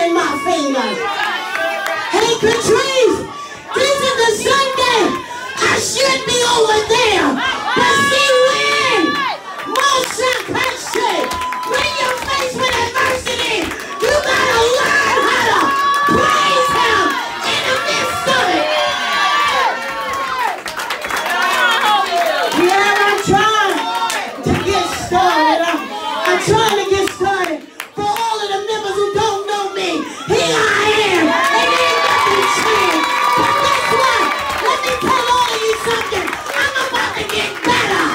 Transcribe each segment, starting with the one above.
in my fingers. Hey, Patrice, this is the Sunday. I should be over there. But see when? When you're faced with adversity, you gotta learn how to praise Him in the midst of it. Yeah, I'm trying to get started. I'm trying to get started. For all of the members who don't know me, here I am. And ain't nothing changed. But guess what? Let me tell all of you something. I'm about to get better.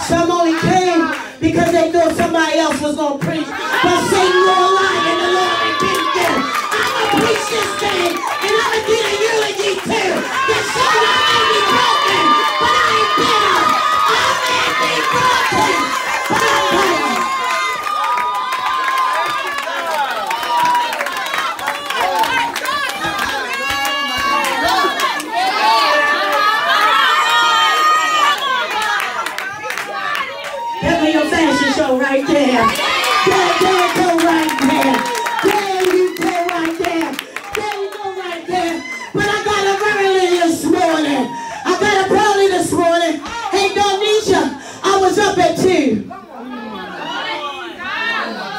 Some only came because they thought somebody else was going to preach. But Satan, you're a liar, and the Lord rebuked you. I'm going to preach this thing, and I'm going to get a eulogy too. That shows I may be broken, but I ain't bitter. I may be broken, but I'm bitter. Your fashion show right there. There you go right there. There you go right there. There you go right there. But I got up early this morning. I got up early this morning. Hey, Donisha, I was up at 2.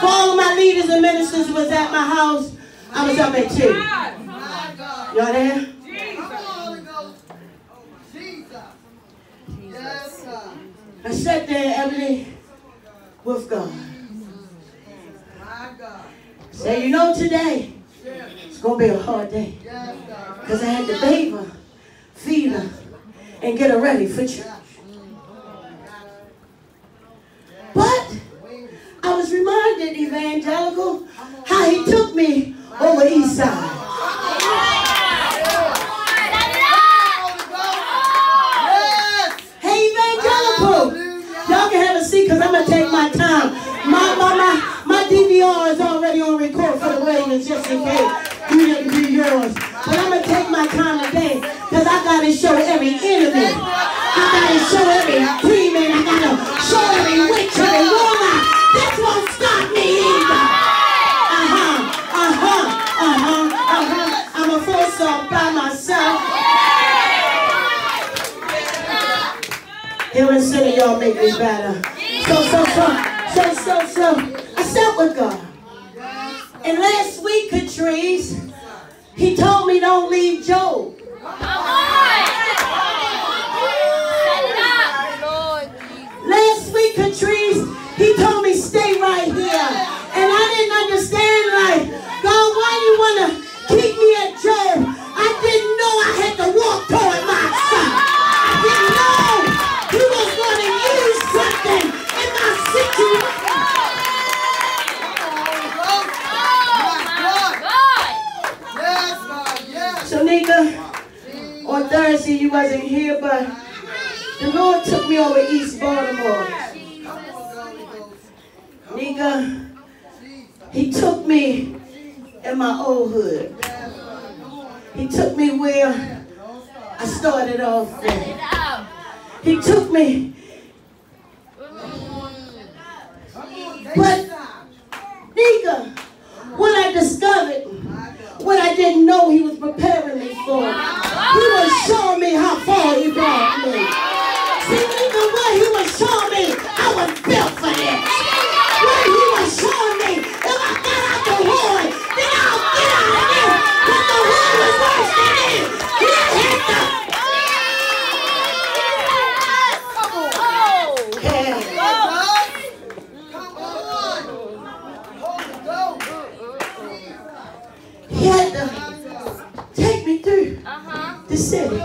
For all of my leaders and ministers was at my house, I was up at 2. Y'all there? I sat there every day with God. Say, you know, today it's going to be a hard day. Because I had to bathe her, feed her, and get her ready for church. But I was reminded, Evangelical, how he took me over East Side. Y'all can have a seat because I'm going to take my time. My DVR is already on record for the Ravens just in case you didn't do yours. But I'm going to take my time today because I got to show every enemy. I got to show every demon. I got to show every witch, every warlock. This won't stop me either. I'm a force off by myself. Here in City, y'all make me better. So, I sat with God. And last week, Catrice, he told me don't leave Job. Last week, Catrice, he told me stay right here. And I didn't understand, like, God, why you want to keep me at Job? I didn't know I had to walk toward my son. I didn't know he was going to use something in my situation. So, nigga, on Thursday you wasn't here, but the Lord took me over East Baltimore. Nigga, he took me in my old hood. He took me where I started off at. He took me. But, nigga, what I discovered, what I didn't know he was preparing me for, he was showing me how far he brought me. See, nigga, what he was showing me, I was built for this. What he was showing me, if I got out the hood, then I'll get out of this. But the hood was worse than this. He had to. He had to take me through the city.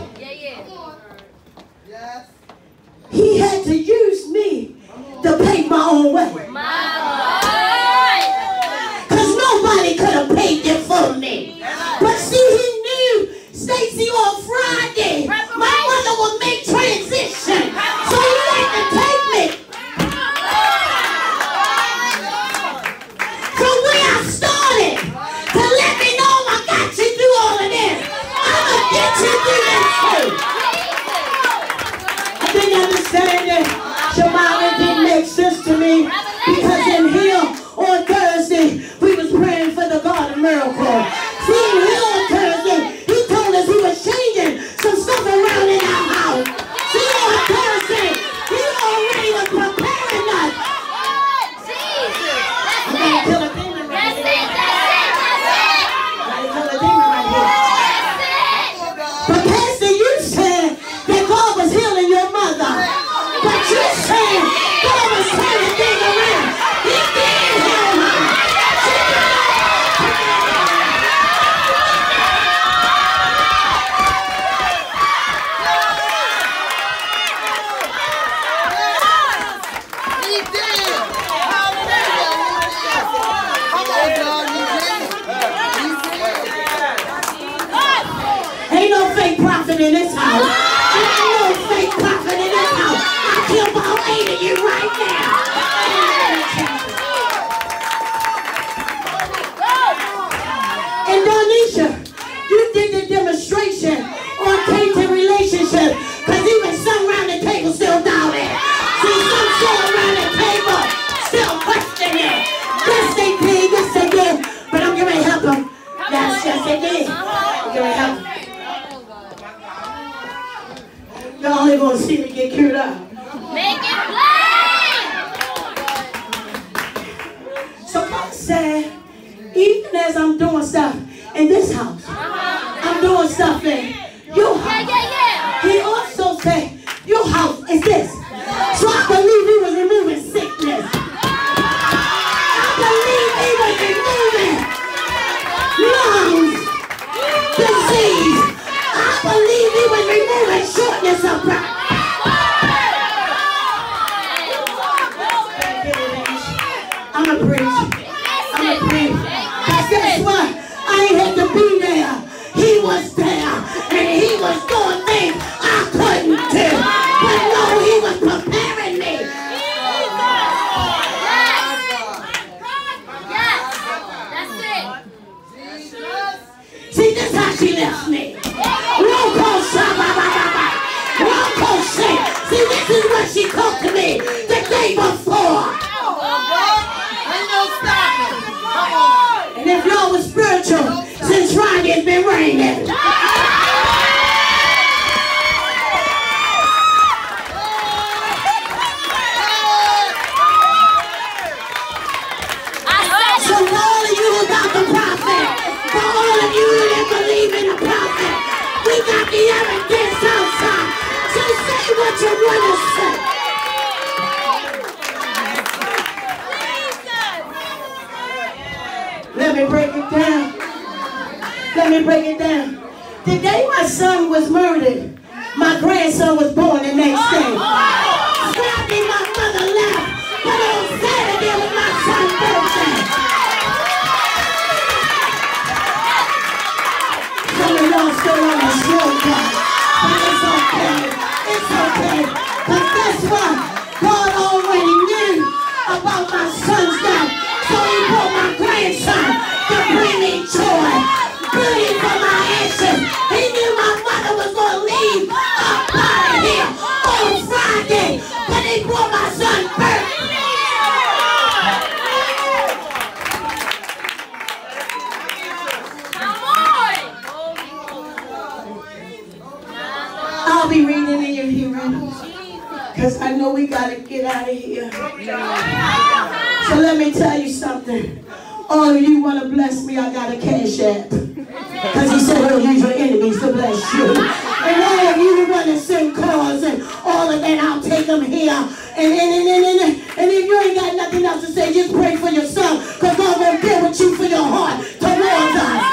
He had to use me to pave my own way. Because nobody could have paved it for me. But see, he prophet in this house. Ain't no fake prophet in this house. I kill about 8 of you right now. And Donisha, you did the demonstration on tainted relationship, because even some around the table still doubt it. See, some still around the table still question it. Yes, they did. Yes, they did. But I'm going to help them. Yes, they did. I'm going to help them. Y'all only going to see me get cured up. Make it plain! So God said, even as I'm doing stuff in this house, I'm doing stuff in your house. He also said, your house is this. So I believe he was removing sickness. I believe he was removing lungs, disease. I believe he was removing shortness of breath. I'm a preach. Because guess what? I ain't had to be there. He was there. And he was doing things I couldn't do. But no, he was preparing me. Yes, that's it. See, this is how she left me. See, this is what she talked to me the day before. And if y'all was spiritual, since Friday it's been raining. So for all of you who got the prophet, for all of you who didn't believe in the prophet, we got the evidence outside. So say what you want to say. Let me break it down. Let me break it down. The day my son was murdered, my grandson was born the next day. Friday my mother left, but on Saturday was my son's birthday. Some of y'all still on the slow cut, but it's okay. It's okay. Because guess what? God already knew about my son's death. So he brought my grandson to bring me joy, beauty for my ashes. He knew my mother was going to leave up out of here on Friday, but he brought my son's birthday. I'll be reading in your hearing, because I know we got to get out of here. So let me tell you something. All of you want to bless me, I got a cash app. Because he said he'll use your enemies to bless you. And all of you who want to send calls and all of that, I'll take them here. And if you ain't got nothing else to say, just pray for yourself. Because God won't deal with you for your heart towards us.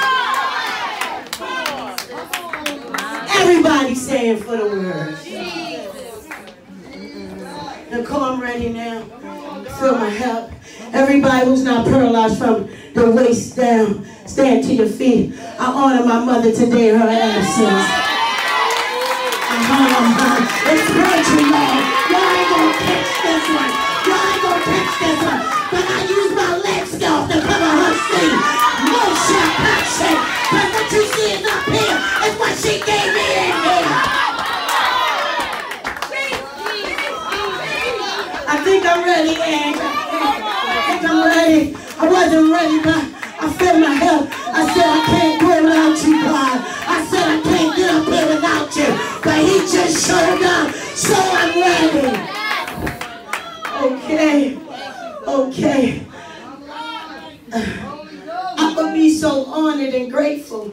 Everybody saying for the word. Nicole, I'm ready now. Feel my help. Everybody who's not paralyzed from the waist down, stand to your feet. I honor my mother today in her absence. It's spiritual, y'all. Y'all ain't gonna catch this one. Y'all ain't gonna catch this one. But I use my leg scarf to cover her seat. No shot, not shake. But what you see is up here is what she gave me in here. I think I'm ready, Ange. I'm ready. I wasn't ready, but I feel my help. I said I can't do it without you, God. I said I can't get up here without you. But he just showed up, so I'm ready. Okay. I would be so honored and grateful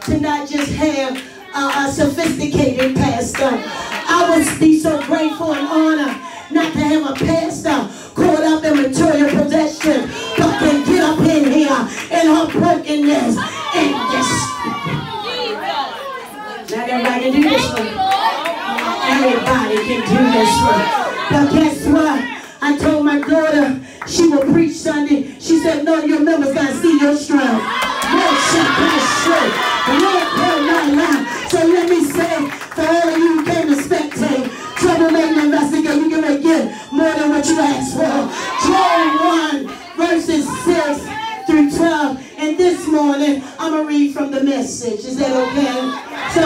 to not just have a sophisticated pastor. I would be so grateful and honored not to have a pastor caught up in material possession, but can get up in here in her brokenness and this. Not everybody can do this one. Everybody can do this one. But guess what? I told my daughter she will preach Sunday. She said, no, your members got to see your strength. Your strength. So let me say message. Is that okay? So,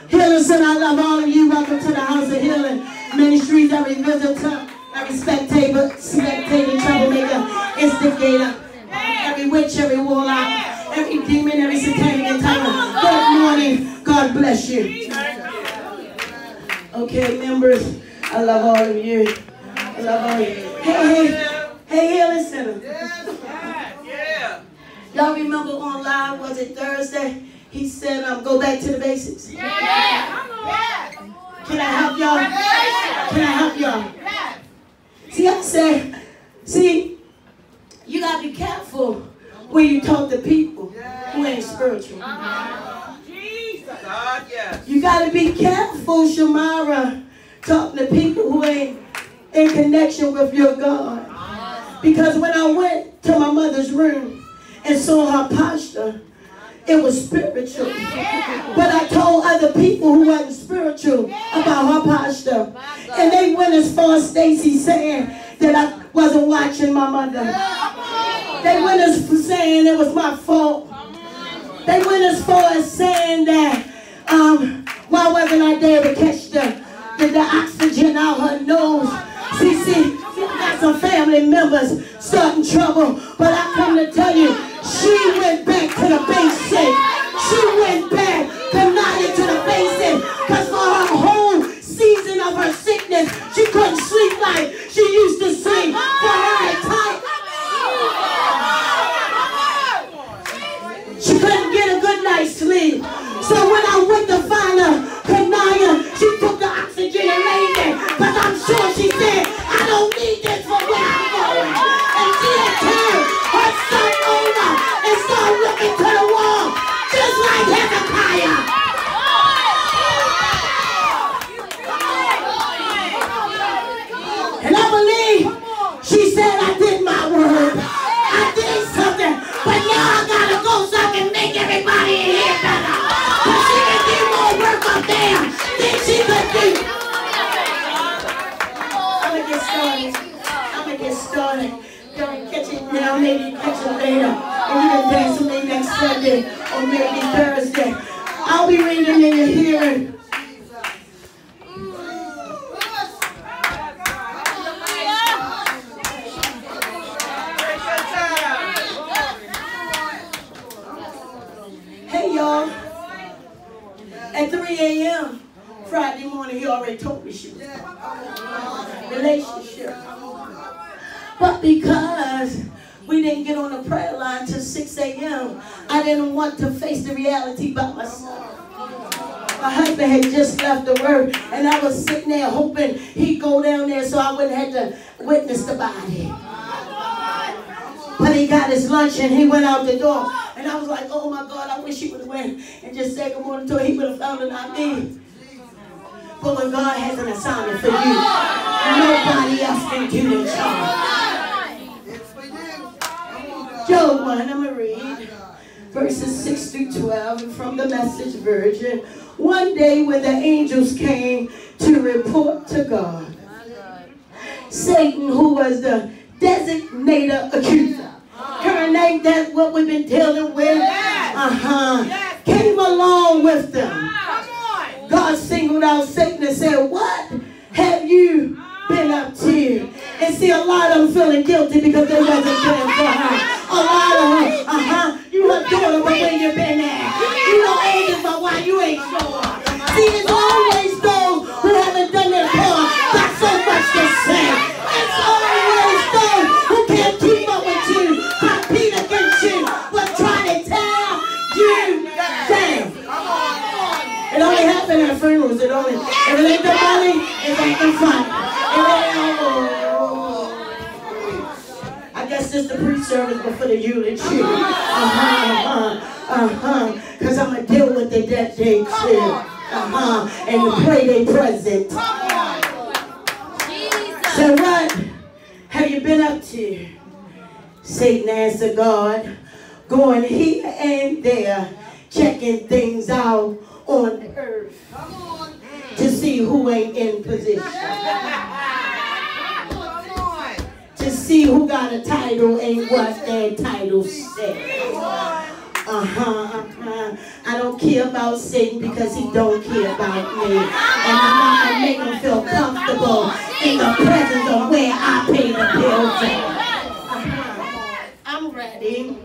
Healing Center, I love all of you. Welcome to the House of Healing Ministries. Every visitor, every spectator, troublemaker, instigator, every witch, every warlock, every demon, every satanic entitlement. Good morning. God bless you. Okay, members, I love all of you. I love all of you. Hey, Healing Center. Yeah. Y'all remember on live, was it Thursday? He said, go back to the basics. Yeah. Can I help y'all? Can I help y'all? See, I said, you got to be careful when you talk to people who ain't spiritual. God, yes. You got to be careful, Shamara, talking to people who ain't in connection with your God. Because when I went to my mother's room and saw her posture, it was spiritual. But I told other people who wasn't spiritual about her posture. And they went as far as Stacy saying that I wasn't watching my mother. They went as far as saying it was my fault. They went as far as saying that why wasn't I there to catch the oxygen out her nose? See, I got some family members starting trouble, but I come to tell you, she went back to the basics. She went back to the basics, because for her whole season of her sickness, she couldn't sleep like she used to sleep. For her entire, she couldn't get a good night's sleep. So when I went to find her, Kanaya, she took the oxygen and laid there, because I'm sure she said, I don't need this for where I'm going. And she had turned her son over and started looking to the wall, just like Hezekiah. And I believe she said, I did my word. I did something, but now I gotta go so I can make everybody in here better. Because she can do more work up there than she could do. I'm gonna get started. Don't catch it now, maybe catch it later. And you can dance with me next Sunday or maybe Thursday. I'll be reading in your hearing. Hey y'all, at 3 a.m. Friday morning, he already told me she was relationship. But because we didn't get on the prayer line till 6 a.m., I didn't want to face the reality by myself. My husband had just left the work, and I was sitting there hoping he'd go down there so I wouldn't have to witness the body. But he got his lunch and he went out the door. And I was like, oh my God, I wish he would have went and just said good morning to her. He would have found it, not me. But when God has an assignment for you, nobody else can do the job. Job 1, I'm going to read verses 6 through 12 from the Message Version. One day when the angels came to report to God, Satan, who was the designated accuser, her name, that's what we've been dealing with, came along with them. God singled out Satan and said, what have you been up to? And see, a lot of them feeling guilty because they wasn't praying for her. A lot of them, you her daughter, but where you been at? You know angels, but why you ain't show up? See, it's always those who haven't done their part got so much to say. It's always those who can't keep up with you, compete against you, but try to tear you down. It only happened at funerals. It only, if it ain't the money, it ain't the fun. I guess this is the pre-service before the eulogy. Because I'm going to deal with it that day too. And to pray they present. So what have you been up to? Satan answered God, going here and there, checking things out on earth to see who ain't in position. To see who got a title and what their title said. I don't care about Satan because he don't care about me. And I'm not going to make him feel comfortable in the presence of where I pay the bills at. I'm ready.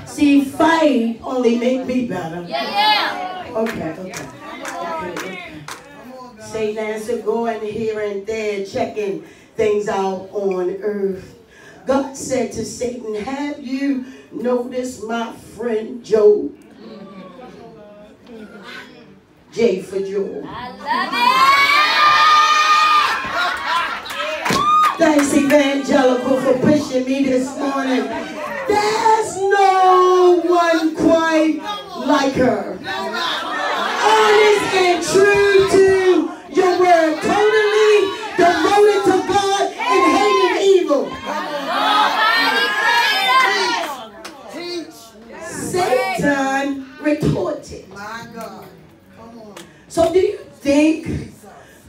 See, fight only make me better. Okay. Satan has to go in here and there checking things out on earth. God said to Satan, have you noticed my friend Job? J for Job. I love it. Thanks, Evangelical, for pushing me this morning. There's no one quite like her. Honest and true to your word. Totally devoted to God and hating evil. Satan retorted. So do you think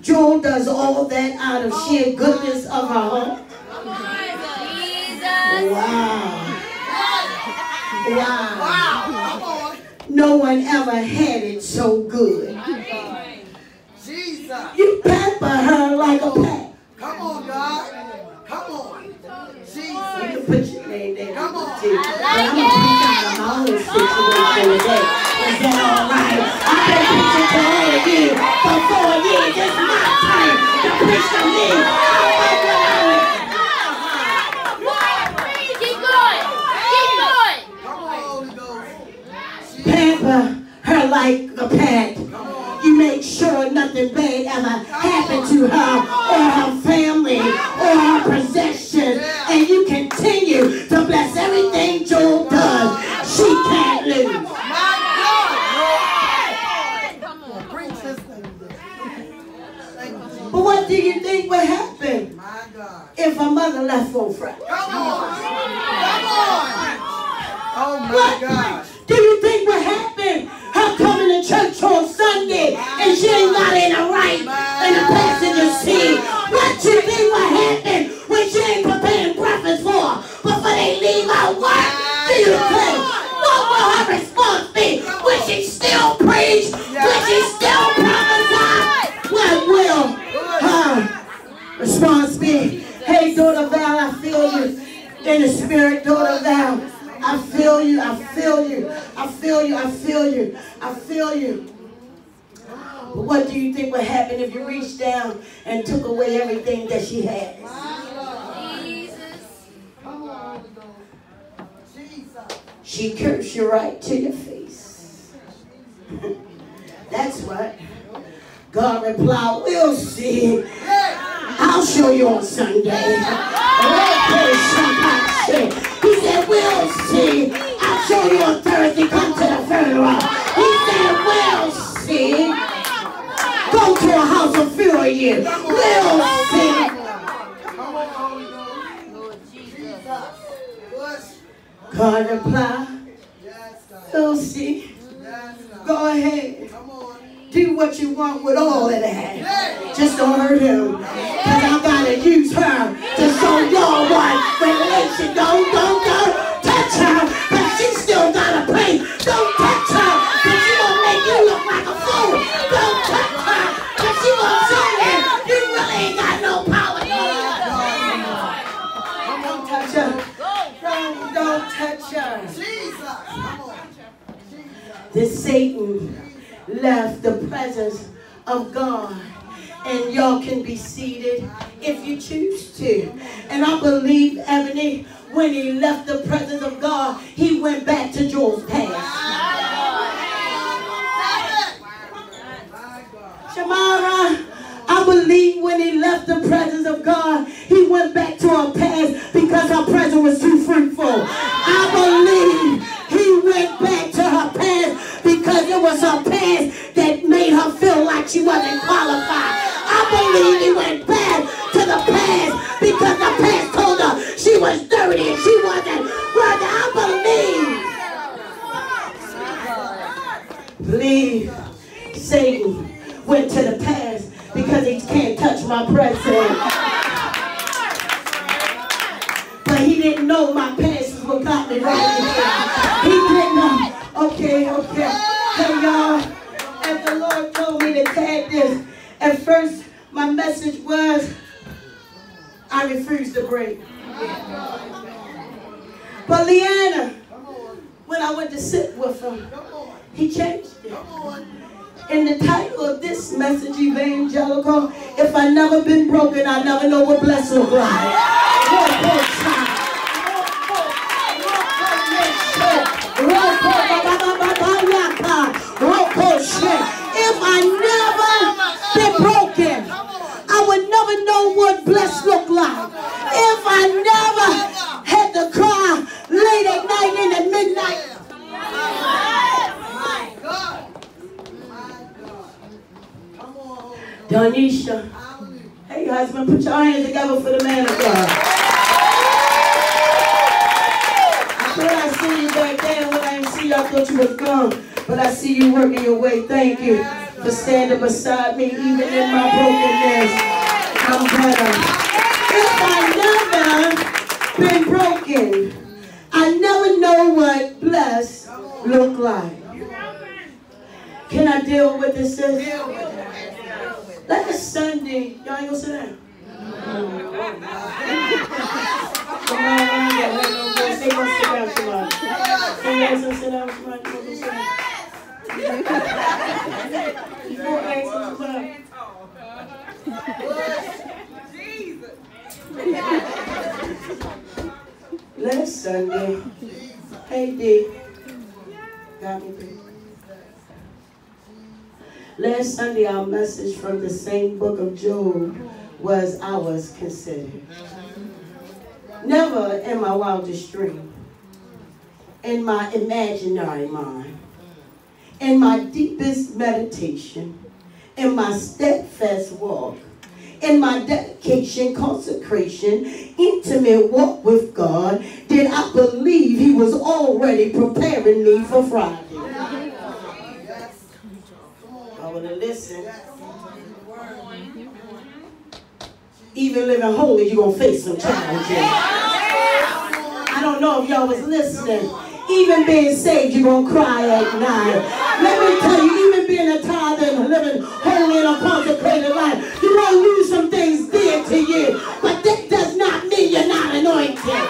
Joel does all that out of sheer goodness of her heart? Wow. No one ever had it so good. You pamper her like a pet. Come on, God. Come on. Jesus. You can put your name there. Come on. I'm going to preach out of my own situation today. Is that all right? I've been preaching to all of you for 4 years. It's my turn to preach to me. Keep going. Keep going. Come on, Holy Ghost. Pamper her like a pet. You make sure nothing bad ever happened to her or her family or her possessions. And you continue to bless everything Job does. She can't lose. My God. Come on, preach this thing. Thank you, Jesus. But what do you think would happen My God. if her mother left on Friday? Come on. Come on. Oh, my What God. do you think would happen? Her coming to church on Sunday and she ain't got in the right in the passenger seat. What do you think would happen when she ain't preparing breakfast for her before they leave out work? Do you think? What will her response be? Will she still preach? Will she still prophesy? What will her response be? Hey, daughter Val, I feel you in the spirit, daughter Val. I feel you, I feel you, I feel you, I feel you, I feel you. But what do you think would happen if you reached down and took away everything that she has? She cursed you right to your face. That's right. God replied, we'll see. I'll show you on Sunday. He said, we'll see. I'll show you on Thursday. Come to the funeral. He said, we'll see. Go to a house of fury. We'll see. God replied, we'll see. Go ahead. Do what you want with all of that. Just don't hurt him. Because I gotta use her to show y'all what relation. Don't touch her. But she still gotta pray. Don't touch her. Because she gonna make you look like a fool. Don't touch her. Because she gonna show you you really ain't got no power. Don't touch her. Don't touch her. This Satan left the presence of God. And y'all can be seated if you choose to. And I believe, Ebony, when he left the presence of God, he went back to Joel's past. Shamara, I believe when he left the presence of God, he went back to her past because her presence was too fruitful. I believe he went back to her past because it was her past that made her feel like she wasn't qualified. I believe he went back to the past because the past told her she was dirty and she wasn't worthy. I believe Satan went to the past because he can't touch my present. But he didn't know my past was what got me right here. He didn't know. Okay. Hey, y'all. As the Lord told me to tag this, at first my message was, I refuse to break. But Leanna, when I went to sit with him, he changed it. In the title of this message, Evangelical, if I never been broken, I never know what blessed look like. If I never been broken, I would never know what blessed look like. If I never had to cry late at night in the midnight. Donisha, hey husband, put your hands together for the man of God. I thought I see you back there. When I didn't see you, I thought you was gone. But I see you working your way. Thank you for standing beside me, even in my brokenness. I'm better. If I never been broken, I never know what blessed look like. Can I deal with this? Last Sunday, y'all ain't gonna sit down. Come on, they gonna sit down tomorrow. Can you guys sit down tomorrow? You gonna sit down? You gonna ask them tomorrow? Last Sunday, hey D, got me baby. Last Sunday, our message from the same book of Job was I was considered. Never in my wildest dream, in my imaginary mind, in my deepest meditation, in my steadfast walk, in my dedication, consecration, intimate walk with God, did I believe he was already preparing me for Friday. I want to listen. Even living holy, you're going to face some challenges. I don't know if y'all was listening. Even being saved, you're going to cry at night. Let me tell you, even being a tither and living holy in a consecrated life, you're going to lose some things dear to you. But that does not mean you're not anointed.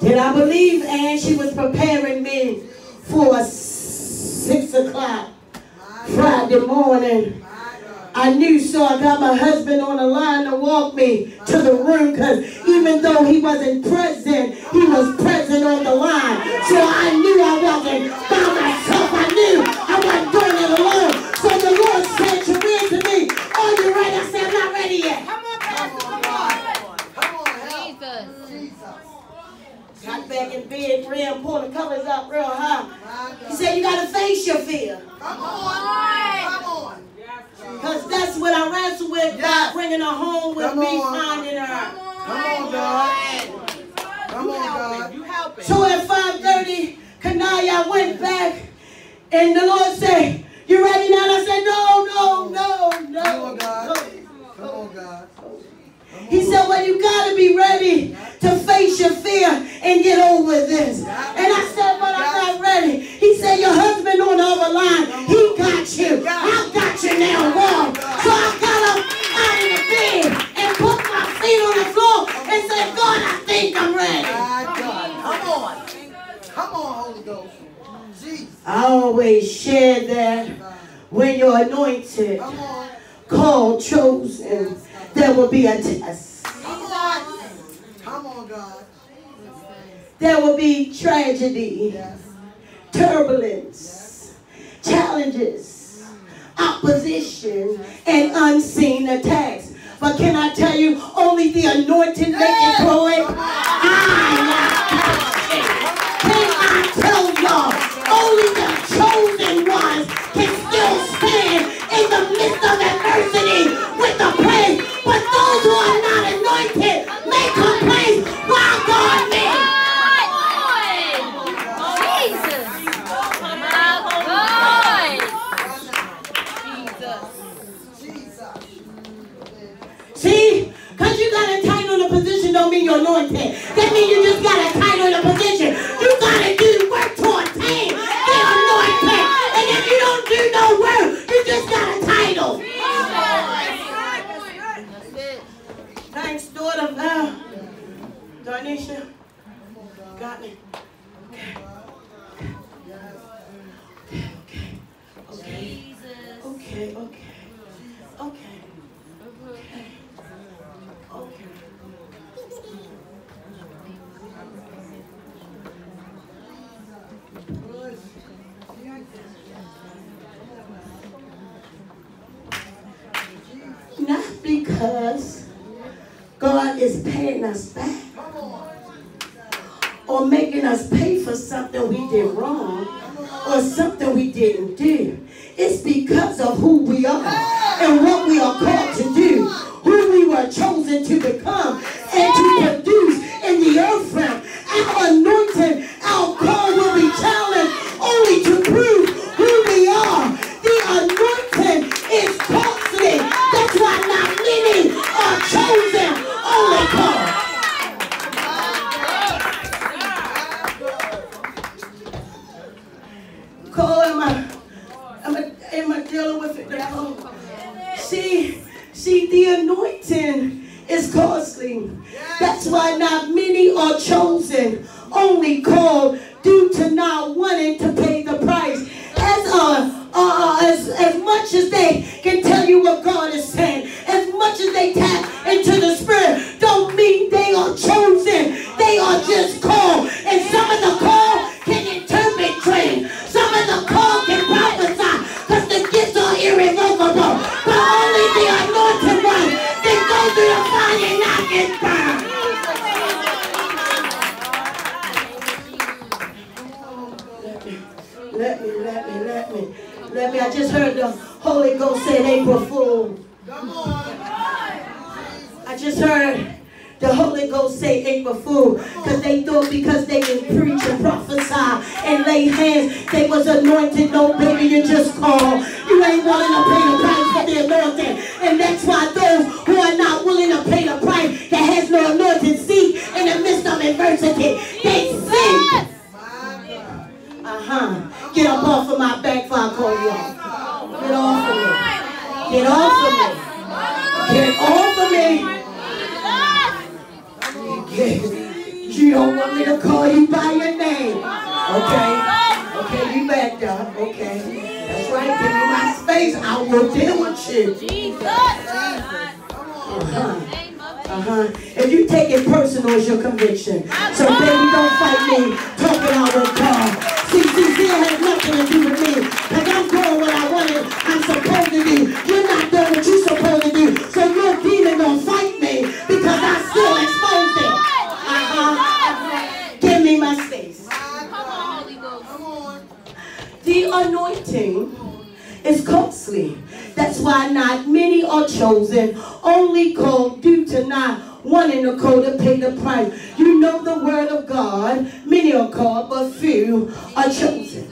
Did I believe, Ann, she was preparing me for 6 o'clock Friday morning? I knew, so I got my husband on the line to walk me to the room, because even though he wasn't present, he was present on the line. So I knew I wasn't by myself. I knew I wasn't doing it alone. So the Lord said to me, are you ready? I said, I'm not ready yet. Come on, Pastor. Come on, Jesus. Got back in bed, Ram, pull the covers up real high. He said, you got to face your fear. Come on. Because that's what I wrestle with, by bringing her home with me, finding her. Come on, God. Come on, God. You helping. So at 5:30, Kanaya went back, and the Lord said, you ready now? And I said, no. Come on, God. Come on, God. He said, well, you got to be ready to face your fear and get over this. And I said, but I'm not ready. He said, your husband on the other line, he got you. I got you now, Lord. So I got up out of the bed and put my feet on the floor and said, God, I think I'm ready. Come on, Holy Ghost. Jesus. I always share that when you're anointed, called, chosen, there will be a test. Come on, God. There will be tragedy, turbulence, challenges, opposition, and unseen attacks. But can I tell you, only the anointed make it through it? Can I tell y'all, only the chosen ones can still stand in the midst of adversity with the praise. But those who are not anointed may complain, why God me? See, because you got entitled a position anointing. That means you just got a title and a position. You got to do work to attain the anointing. And if you don't do no work, you just got a title. Thanks, daughter. Darnisha. Got me. Okay. Not because God is paying us back or making us pay for something we did wrong or something we didn't do. It's because of who we are and what we are called to do, who we were chosen to become and to produce in the earth realm. Our anointing, our call will be challenged only to prove who we are. The anointing is costly. That's why not many are chosen, only called. Am I dealing with it? See, the anointing is costly. That's why not many are chosen, only called, due to not wanting to pay the price. As much as they can tell you what God is saying, as much as they tap into the Spirit, don't mean they are chosen. They are just called. And some of the called can interpret dreams. Some of the called can prophesy, because the gifts are irrevocable. But only the anointed one can go through the fire and not get burned. Let me. I just heard the Holy Ghost say April Fool. I just heard the Holy Ghost say April Fool, because they thought because they can preach and prophesy and lay hands, they was anointed. No, baby, you just called. You ain't willing to pay the price for the anointing. And that's why those who are not willing to pay the price, that has no anointed seed in the midst of adversity, they sin. Get up off of my back before I call you off. Get off of me. Get off of me. Get off of me. You don't want me to call you by your name. Okay, you back up. Okay. That's right. Give me my space. I will deal with you. If you take it personal, it's your conviction. So baby, don't fight me talking out with God. See, it has nothing to do with me. Because I'm doing what I wanted, I'm supposed to do. You're not doing what you're supposed to do. So your demon gonna fight me because I still exposed it. Give me my space. The anointing is costly. That's why not many are chosen, only called, due to not wanting to call to pay the price. You know the word of God. Many are called, but few are chosen.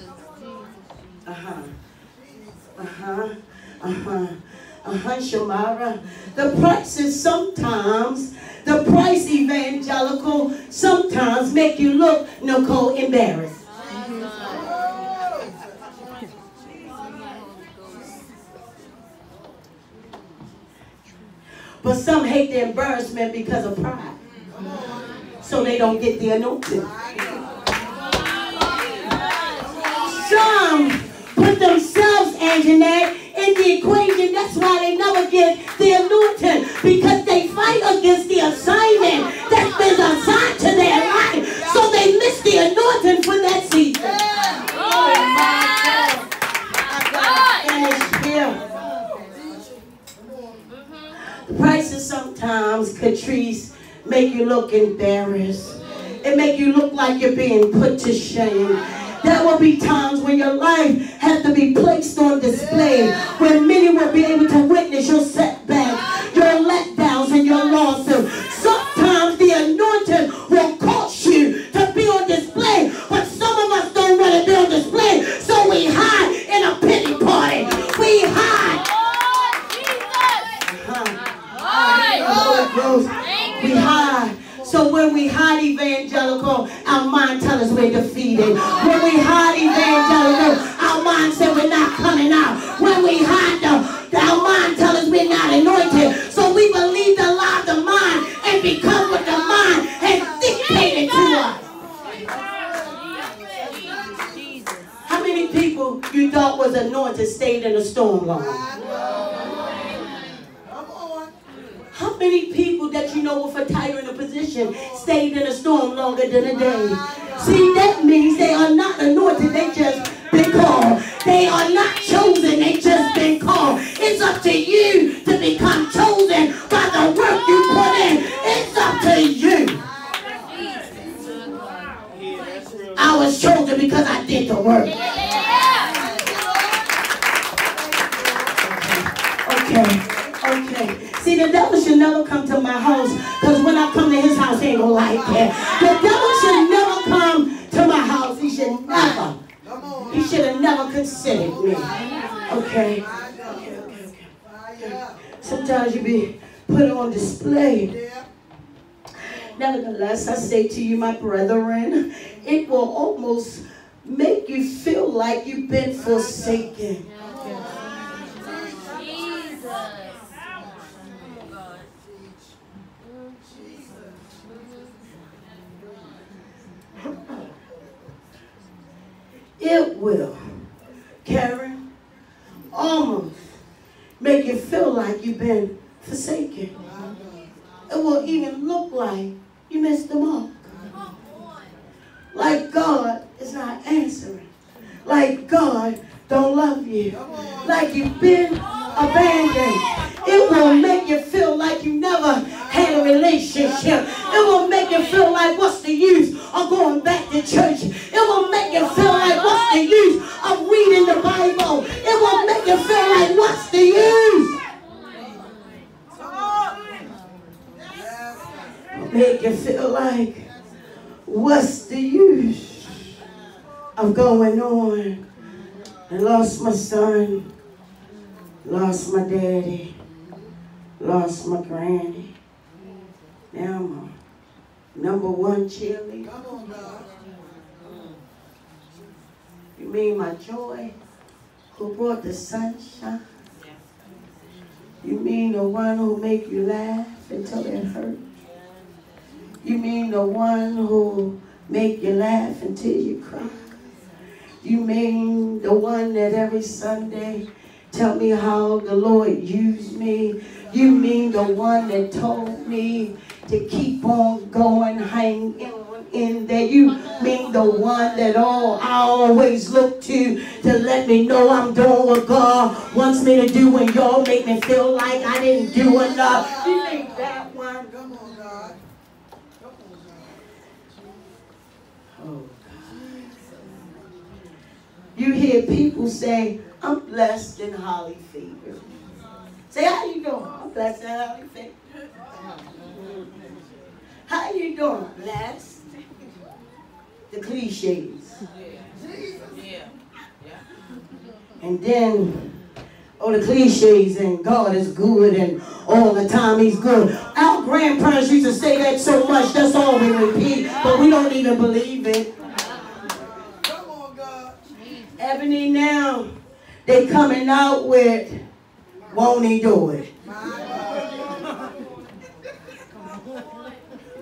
Shamara. The price evangelical sometimes make you look, Nicole, embarrassed. But some hate the embarrassment because of pride. So they don't get the anointing. Some put themselves, Anjanette, in the equation. That's why they never get the anointing. Because they fight against the assignment that's been assigned to their life. So they miss the anointing for that season. Oh my God. Finish here. Prices sometimes, Catrice, make you look embarrassed. It make you look like you're being put to shame. There will be times when your life has to be placed on display, when many will be able to witness your setbacks, your letdowns, and your losses. Sometimes the anointing will cause you to be on display, but some of us don't want to be on display, so we hide in a pity party. We hide. We hide. So when we we hide evangelical, our mind tells us we're defeated. When we hide evangelical, our mind says we're not coming out. When we hide our mind tells us we're not anointed. So we believe the lie of the mind and become what the mind has dictated to us. How many people you thought was anointed stayed in a storm long? How many people that you know were for tighter in a position stayed in a storm longer than a day? See, that means they are not anointed. They just been called. They are not chosen. They just been called. It's up to you to become chosen by the work you put in. It's up to you. I was chosen because I did the work. Okay. See, the devil should never come to my house, because when I come to his house, he ain't gonna like it. The devil should never come to my house. He should never. He should have never considered me. Okay. Sometimes you be put on display. Nevertheless, I say to you, my brethren, it will almost make you feel like you've been forsaken. It will, Karen, almost make you feel like you've been forsaken. It will even look like you missed the mark. Like God is not answering. Like God don't love you. Like you've been abandoned. It will make you feel like you never had a relationship. It will make you feel like, what's the use of going back to church? It will make you feel like, what's the use of reading the Bible? It will make you feel like, what's the use? Make you feel like, what's the use of going on? I lost my son, lost my daddy, lost my granny. Now I'm a #1 cheerleader. You mean my joy, who brought the sunshine? You mean the one who make you laugh until it hurts? You mean the one who make you laugh until you cry? You mean the one that every Sunday tell me how the Lord used me? You mean the one that told me to keep on going, hang in there? You mean the one that I always look to let me know I'm doing what God wants me to do when y'all make me feel like I didn't do enough? You think that one? Come on, God. Oh, God. You hear people say, I'm blessed and highly favored. Say, how you doing? I'm blessed and highly favored. How you doing? Blessed. The cliches. And then, the cliches, and God is good, and all the time he's good. Our grandparents used to say that so much, that's all we repeat, but we don't even believe it. Come on, God. Ebony now, they coming out with, won't he do it?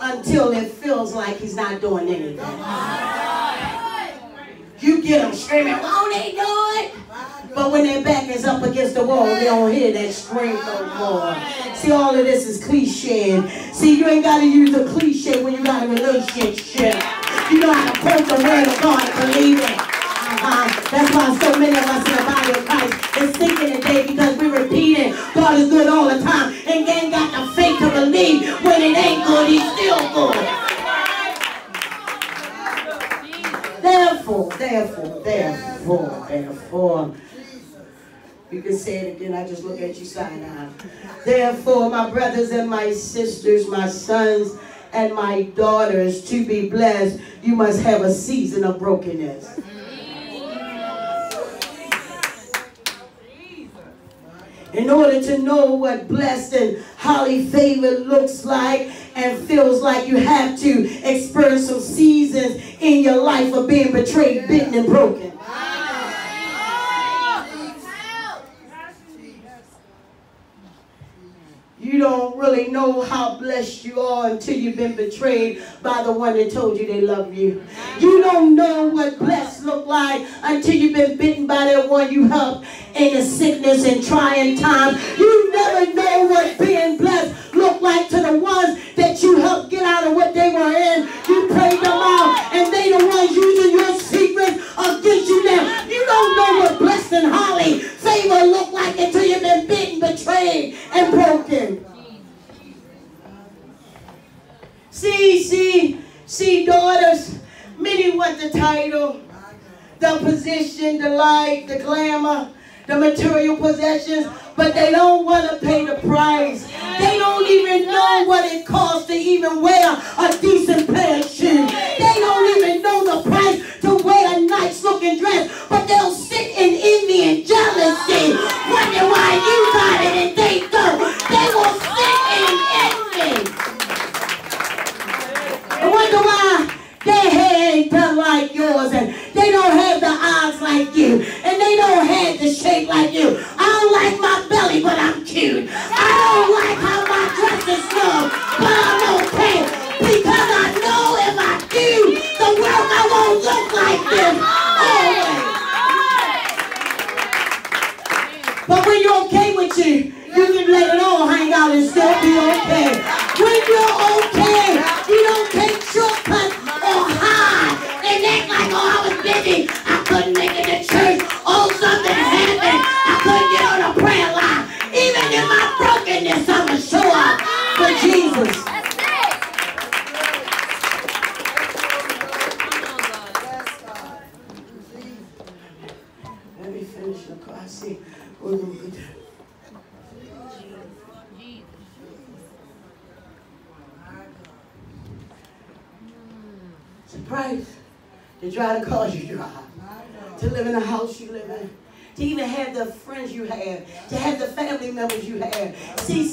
Until it feels like he's not doing anything. You get them screaming, won't he do it? But when their back is up against the wall, they don't hear that scream no more. See, all of this is cliche. See, you ain't got to use a cliche when you got a relationship. You know how to quote the word of God and believe it. That's why so many of us in the body of Christ is thinking today, because we repeat it. God is good all the time, and they ain't got the faith to believe when it ain't good, he's still good. Therefore, you can say it again, I just look at you side eye. Therefore, my brothers and my sisters, my sons and my daughters, to be blessed, you must have a season of brokenness. In order to know what blessed and highly favored looks like, and feels like you have to experience some seasons in your life of being betrayed, bitten, and broken. You don't really know how blessed you are until you've been betrayed by the one that told you they love you. You don't know what blessed look like until you've been bitten by that one you helped in the sickness and trying times. You never know what being blessed look like to the ones that you helped get out of what they were in. You prayed them out, and they the ones using your secrets against you now. You don't know what blessed and holly favor look like until you've been bitten, betrayed, and broken. See, daughters, many want the title, the position, the light, the glamour, the material possessions, but they don't want to pay the price. They don't even know what it costs to even wear a decent pair of shoes. They don't even know the price to wear a nice looking dress, but they'll sit in envy and jealousy, wonder why you got it and they don't. They will sit in envy. I wonder why their hair ain't done like yours, and they don't have the eyes like you, and they don't have the shape like you. I don't like my belly, but I'm cute. I don't like how my dress is long, but I'm okay, because I know if I do the work, I won't look like this always. But when you're okay with you can let it all hang out and still be okay. When you're okay, you don't take shortcuts or hide and act like, oh, I was busy, I couldn't make it to church, oh, something happened, I couldn't get on a prayer line. Even in my brokenness, I'm going to show up for Jesus. Let me finish the class. See, we're going to get price to drive the cars you drive, to live in the house you live in, to even have the friends you have, to have the family members you have. See,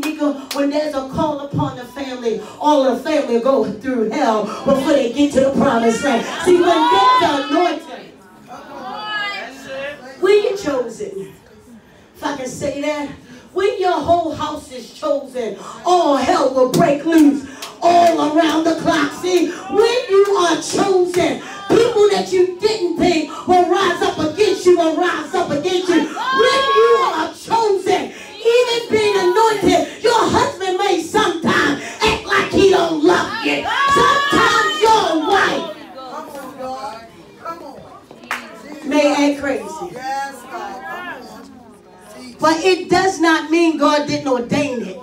nigga, when there's a call upon the family, all the family go through hell before they get to the promised land. See, when there's the anointing, when you're chosen, if I can say that, when your whole house is chosen, all hell will break loose all around the clock. See, when you are chosen, people that you didn't think will rise up against you will rise up against you. When you are chosen, even being anointed, your husband may sometimes act like he don't love you. Sometimes your wife may act crazy. But it does not mean God didn't ordain it.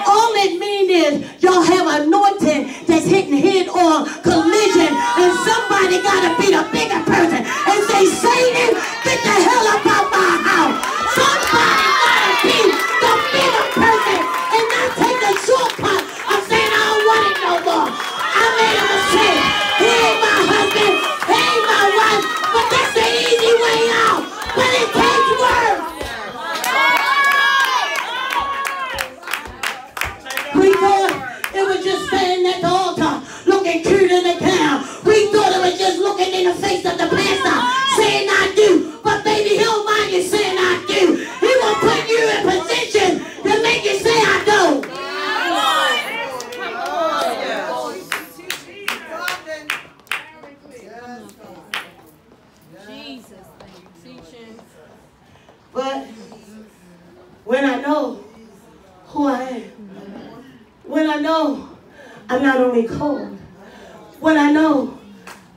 All it means is y'all have anointing that's hitting head-on collision, and somebody got to be the bigger person and say, Satan, get the hell up out my house. Somebody got to be the bigger person and not take the shortcut of saying, I don't want it no more. I made a mistake. He ain't my husband. He ain't my wife. But that's the easy way out. But it takes work. We thought it was just standing at the altar looking cute in the gown. We thought it was just looking in the face of the pastor saying I do. But baby, he don't mind you saying I do. He will put you in position to make you say I don't. But when I know who I am, when I know I'm not only called, when I know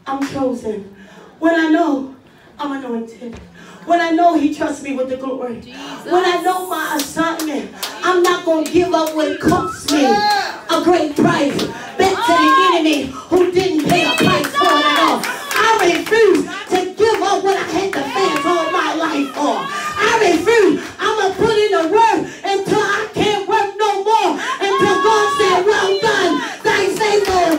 I'm chosen, when I know I'm anointed, when I know he trusts me with the glory, when I know my assignment, I'm not going to give up what it cost me a great price back to the enemy who didn't pay a price for it at all. I refuse to give up what I had to fast all my life for. I refuse. I'm going to put in the work until I can't work no more, until God said, well done, thy faithful.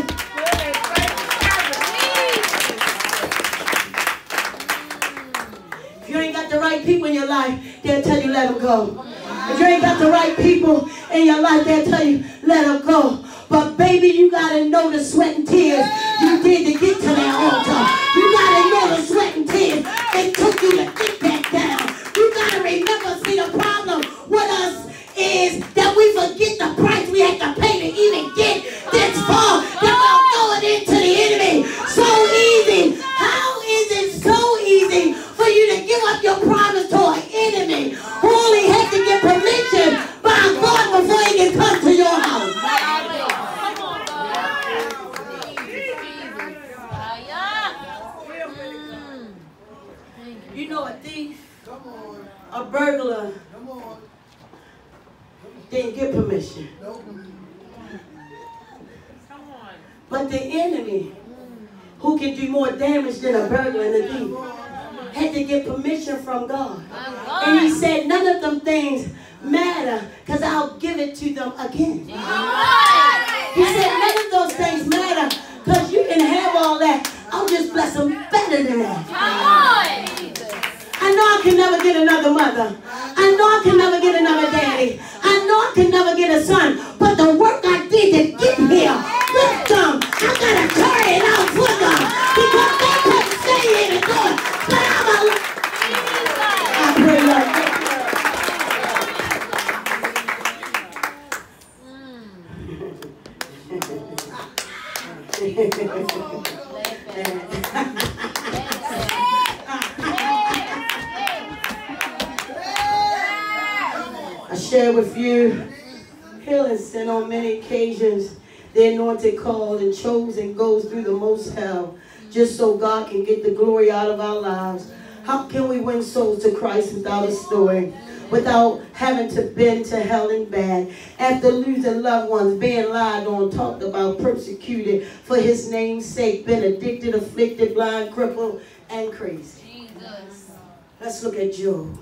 If you ain't got the right people in your life, they'll tell you let them go. If you ain't got the right people in your life, they'll tell you let let her go. But baby, you got to know the sweat and tears you did to get to that altar. You got to know the sweat and tears it took you to get back down. You got to remember, see, the problem with us is that we forget the price we had to pay to even get this far. That we're going into the enemy so easy. How is it so easy for you to give up your promise to an enemy who only had to get permission by God before he can come to your house? You know, a thief, a burglar, didn't get permission. But the enemy, who can do more damage than a burglar and a thief, had to get permission from God. And he said, none of them things matter, because I'll give it to them again. He said, none of those things matter, because you can have all that. I'll just bless them better than that. I know I can never get another mother. I know I can never get another daddy. I know I can never get a son. But the work I did to get here with them, I got to carry it out for them. Because they couldn't stay here and do it. But I'm alive. I pray, Lord. I share with you, Healing Center on many occasions, the anointed called and chosen goes through the most hell just so God can get the glory out of our lives. How can we win souls to Christ without a story? Without having to bend to hell and back, after losing loved ones, being lied on, talked about, persecuted for his name's sake, been addicted, afflicted, blind, crippled, and crazy. Jesus. Let's look at Job.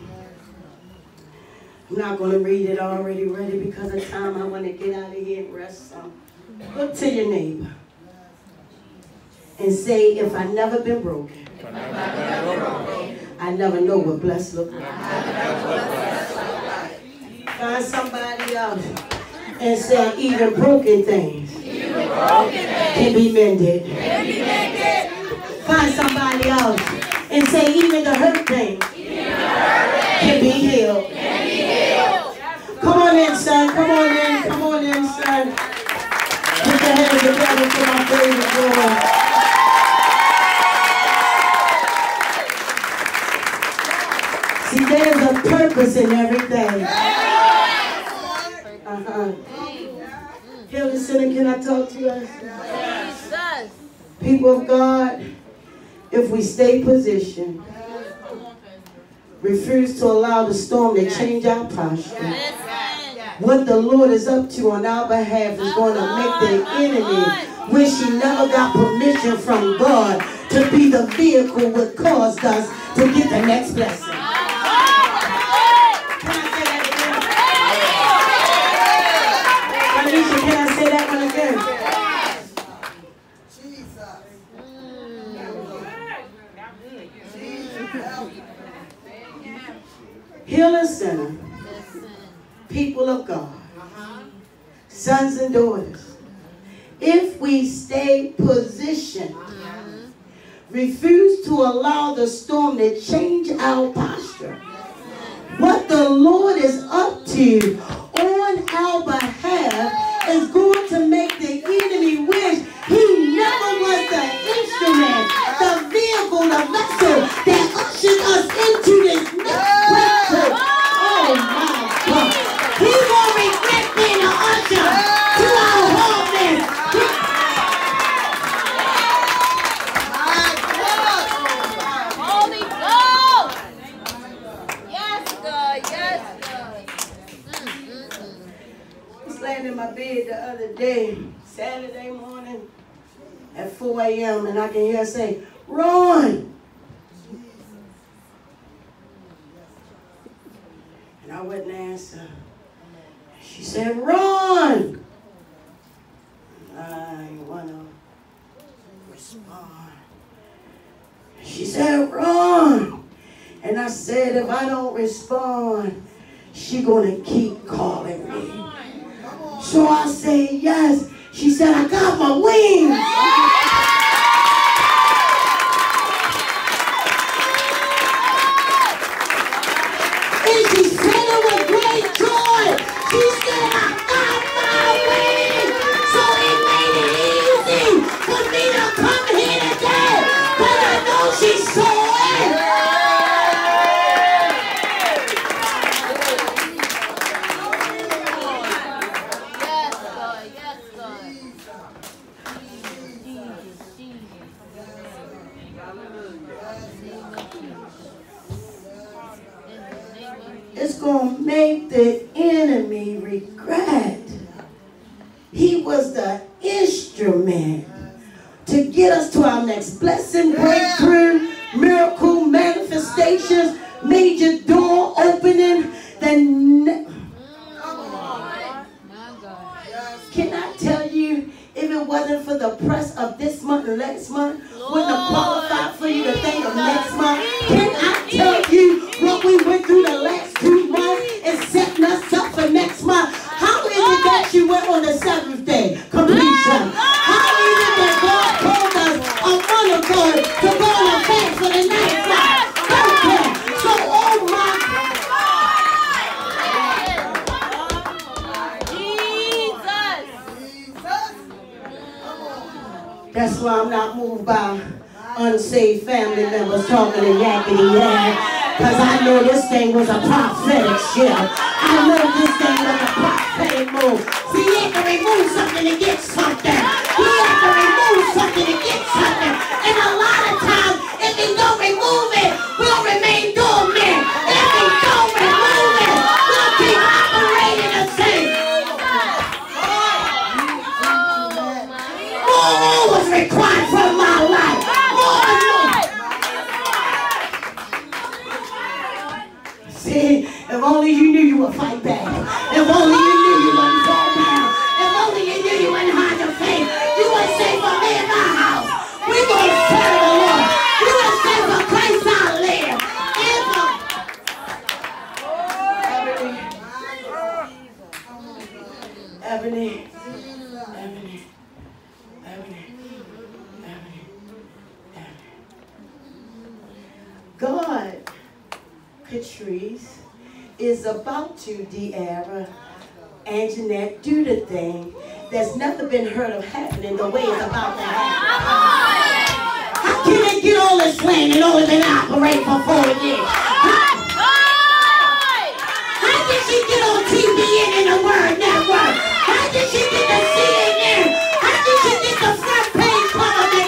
I'm not going to read it already ready because of time. I want to get out of here and rest some. Look to your neighbor and say, if I never been broken, I never know what blessed look like. Find somebody else and say, even broken things can be mended. Find somebody else and say, even the hurt things can be healed. Come on in, son. Come on in. Come on in, son. Put your hands together for my favorite boy. See, there's a purpose in everything. Healing Center, can I talk to us? People of God, if we stay positioned, refuse to allow the storm to change our posture, what the Lord is up to on our behalf is going to make the enemy wish he never got permission from God to be the vehicle that caused us to get the next blessing. Can I say that one again? Healing Center, people of God, sons and daughters, if we stay positioned, refuse to allow the storm to change our posture, what the Lord is up to on our behalf is going to make the enemy wish he never was the instrument, the vehicle, the vessel that ushered us into this next breakthrough. Oh my God. He won't regret being an usher to our wholeness. Holy Ghost! Yes, God. Yes, God. I was laying in my bed the other day, Saturday morning at 4 a.m. and I can hear her say, "Ron!" And I wouldn't answer. She said, "Ron!" I didn't want to respond. She said, "Ron!" And I said, if I don't respond, she gonna keep calling me. So I say, yes. She said, I got my wings. And she said it with great joy. She said, I got my wings. So it made it easy for me to come here today. But I know she saw it. It's going to make the enemy regret. He was the instrument to get us to our next blessing, breakthrough, miracle, manifestations, major door opening. Can I tell you, if it wasn't for the press of this month and next month, wouldn't have qualified for you to think of next month? Can I tell you what we went through the last 2 months is setting us up for next month? How is it that you went on the 7th day? Completion. How is it that God told us a month ago to go on a fast for the next month? Okay. So, oh my God. That's why I'm not moved by unsaved family members talking and yakety yak. Because I know this thing was a prophetic shift. I know this thing was a prophetic move. See, you have to remove something to get something. You have to remove something to get something. And a lot of times, if we don't remove it, we'll remain dormant. If we don't remove it, we'll keep operating the same. More was required from my life. See, if only you knew you would fight back. If only you knew you wouldn't fall down. If only you knew you wouldn't hide your faith. You would say, for me in my house, we're going to serve the Lord. You would say, for Christ I live. Ebony. God, Catrice, is about to, De'Ara, Anjanette, do the thing that's never been heard of happening the way it's about to happen. How can they get all this land and only been operating for 4 years? How did she get on TBN and the Word Network? How did she get the CNN? How did she get the front page cover?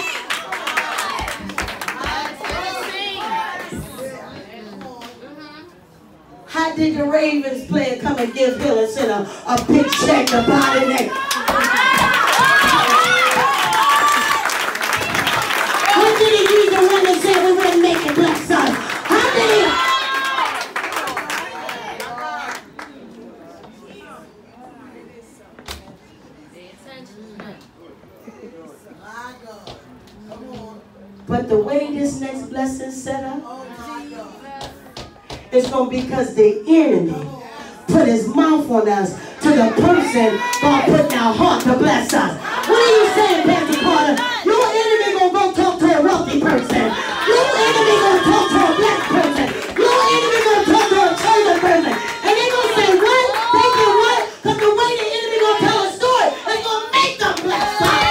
How did the Ravens player come and give Hillerson a big check to buy the neck? How did he use the one that said we wouldn't make it, bless us? How did he? But the way this next blessing set up, it's going to be because the enemy put his mouth on us to the person God put in our heart to bless us. What are you saying, Pastor Carter? Your enemy going to go talk to a wealthy person. Your enemy going to talk to a black person. Your enemy going to talk to a chosen person. And they're going to say, what? They can what? Because the way the enemy going to tell a story is going to make them bless us.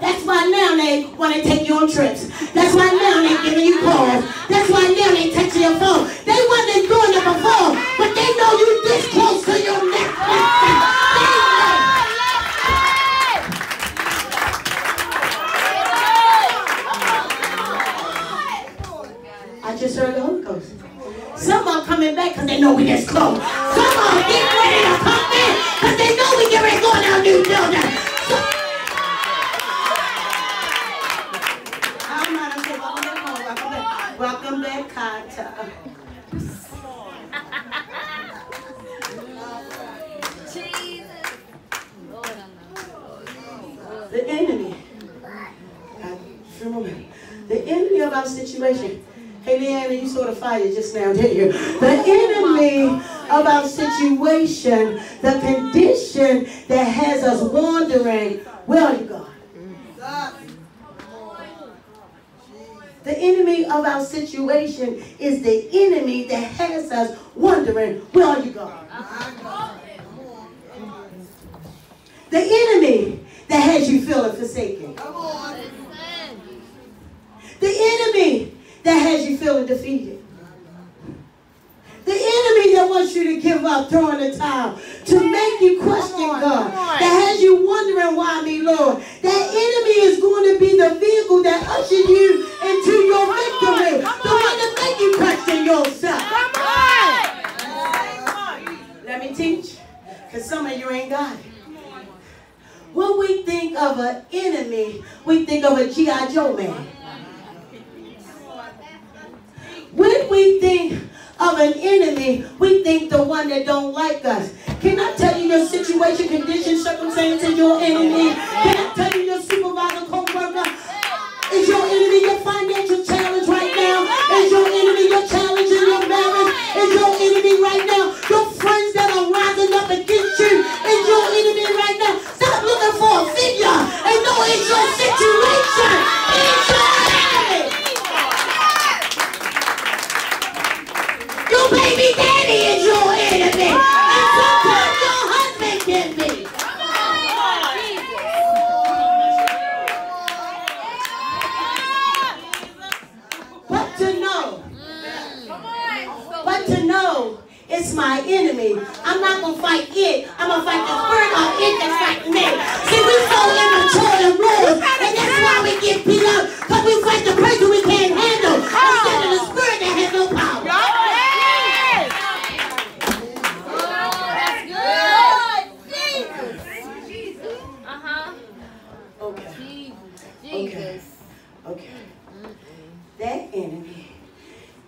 That's why now they want to take you on trips. That's why now they're giving you calls. That's why now they text your phone. They wasn't doing it before, but they know you this close to your next blessing. I just heard the Holy Ghost. Some are coming back because they know we this close. Some are getting ready to come in because they know we get ready to go in our new building. Welcome back, Kata. Jesus. The enemy, the enemy of our our situation. Hey, Leanna, you saw the fire just now, didn't you? The enemy of our situation, the condition that has us wandering, where are you, God? The enemy of our situation is the enemy that has us wondering, where are you, God? The enemy that has you feeling forsaken. The enemy that has you feeling defeated. The enemy that wants you to give up, throwing the towel, to make you question God, that has you wondering, why me, Lord. That enemy is going to be the vehicle that ushers you into your victory, the one that make you question yourself. Let me teach, because some of you ain't got it. When we think of an enemy, we think of a G.I. Joe man. When we think of an enemy, we think the one that don't like us. Can I tell you your situation, condition, circumstance is your enemy? Can I tell you your supervisor, co-worker is your enemy? Your financial challenge right now is your enemy. Your challenge in your marriage is your enemy right now. Your friends that are rising up against you is your enemy right now. Stop looking for a figure and know it's your situation. It's your enemy. Your baby daddy is your enemy. And sometimes your husband can be. But to know it's my enemy, I'm not going to fight it. I'm going to fight the spirit of it that's fighting me. See, we so immature and rules, and that's why we get beat up, because we fight the person we can't handle instead of the spirit that has no power. Okay. That enemy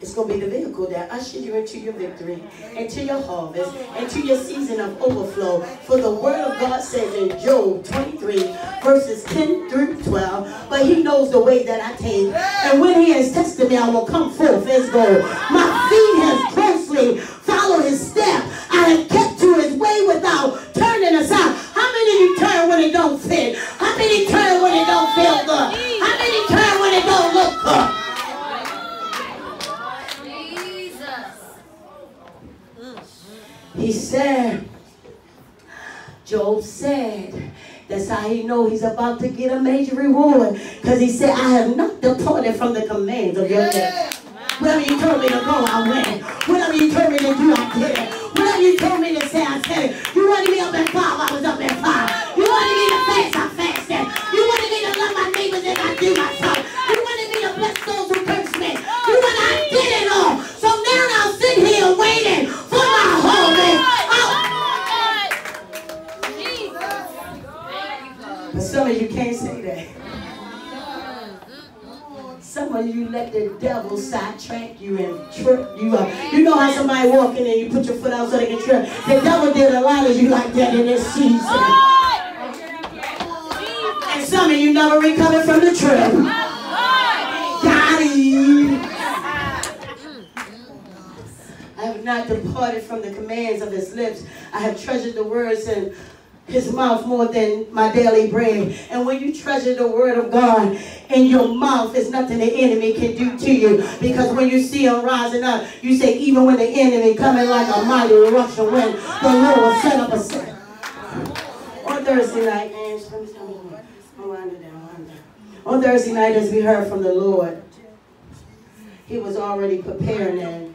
is going to be the vehicle that ushers you into your victory, into your harvest, into your season of overflow. For the word of God says in Job 23, verses 10 through 12, but he knows the way that I take, and when he has tested me, I will come forth as gold. My feet has closely followed his step. I have kept to his way without turning aside. How many of you turn when it don't fit? How many turn when it don't feel good? How many turn when it don't look good? He said, Job said, that's how he know he's about to get a major reward. Because he said, I have not departed from the commands of your lips. Whatever you told me to go, I went. Whatever you told me to do, I did it. Whatever you told me to say, I said it. You wanted me up at 5, I was up at 5. You wanted me to fast, I fasted. You wanted me to love my neighbors, and I do myself. You wanted me to bless those who curse me. I did it all. So now I'm sitting here waiting for my harvest. But some of you can't say that. Some of you let the devil sidetrack you and trip you up. You know how somebody walk in and you put your foot out so they can trip? The devil did a lot of you like that in this season. And some of you never recovered from the trip. Got it. I have not departed from the commands of his lips. I have treasured the words in his mouth more than my daily bread. And when you treasure the word of God in your mouth, there's nothing the enemy can do to you. Because when you see him rising up, you say, even when the enemy coming like a mighty rushing wind, the Lord will set up a set. On Thursday night, on Thursday night, as we heard from the Lord, he was already preparing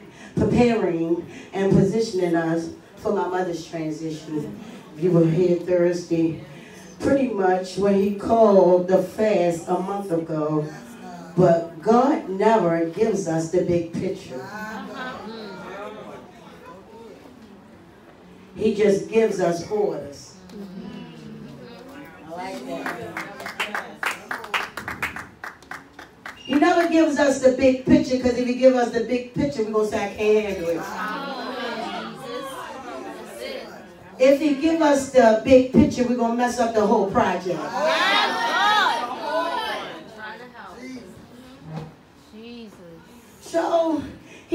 and positioning us for my mother's transition. You were here Thursday, pretty much when he called the fast a month ago. But God never gives us the big picture. He just gives us orders. I like that. He never gives us the big picture, because if he gives us the big picture, we're going to say, I can't handle it. If he give us the big picture, we're going to mess up the whole project.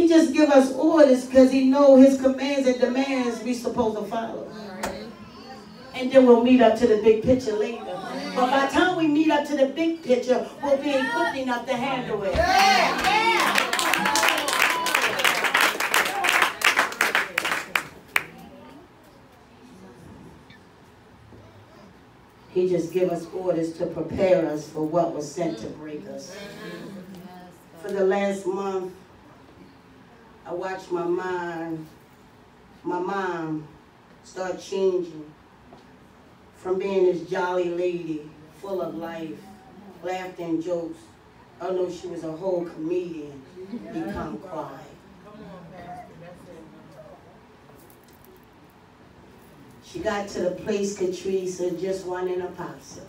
He just give us orders because he know his commands and demands we supposed to follow. And then we'll meet up to the big picture later. But by the time we meet up to the big picture, we'll be equipped enough to handle it. He just give us orders to prepare us for what was sent to break us. For the last month, I watched my mom start changing from being this jolly lady, full of life, laughter and jokes. I know she was a whole comedian, become quiet. She got to the place, Catrice, of just wanting a popsicle.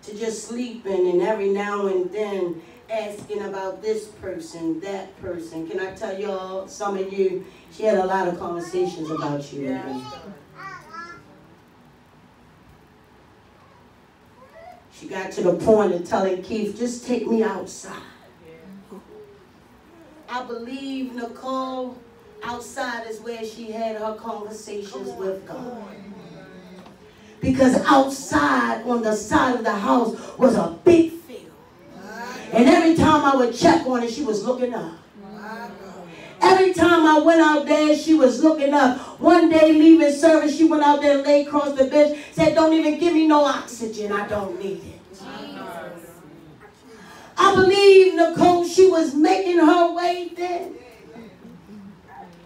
To just sleeping and every now and then asking about this person, that person. Can I tell y'all, some of you, she had a lot of conversations about you. She got to the point of telling Keith, just take me outside. I believe, Nicole, outside is where she had her conversations with God. Because outside on the side of the house was a big field. And every time I would check on it, she was looking up. Every time I went out there, she was looking up. One day leaving service, she went out there and lay across the bench, said, don't even give me no oxygen, I don't need it. I believe, Nicole, she was making her way then.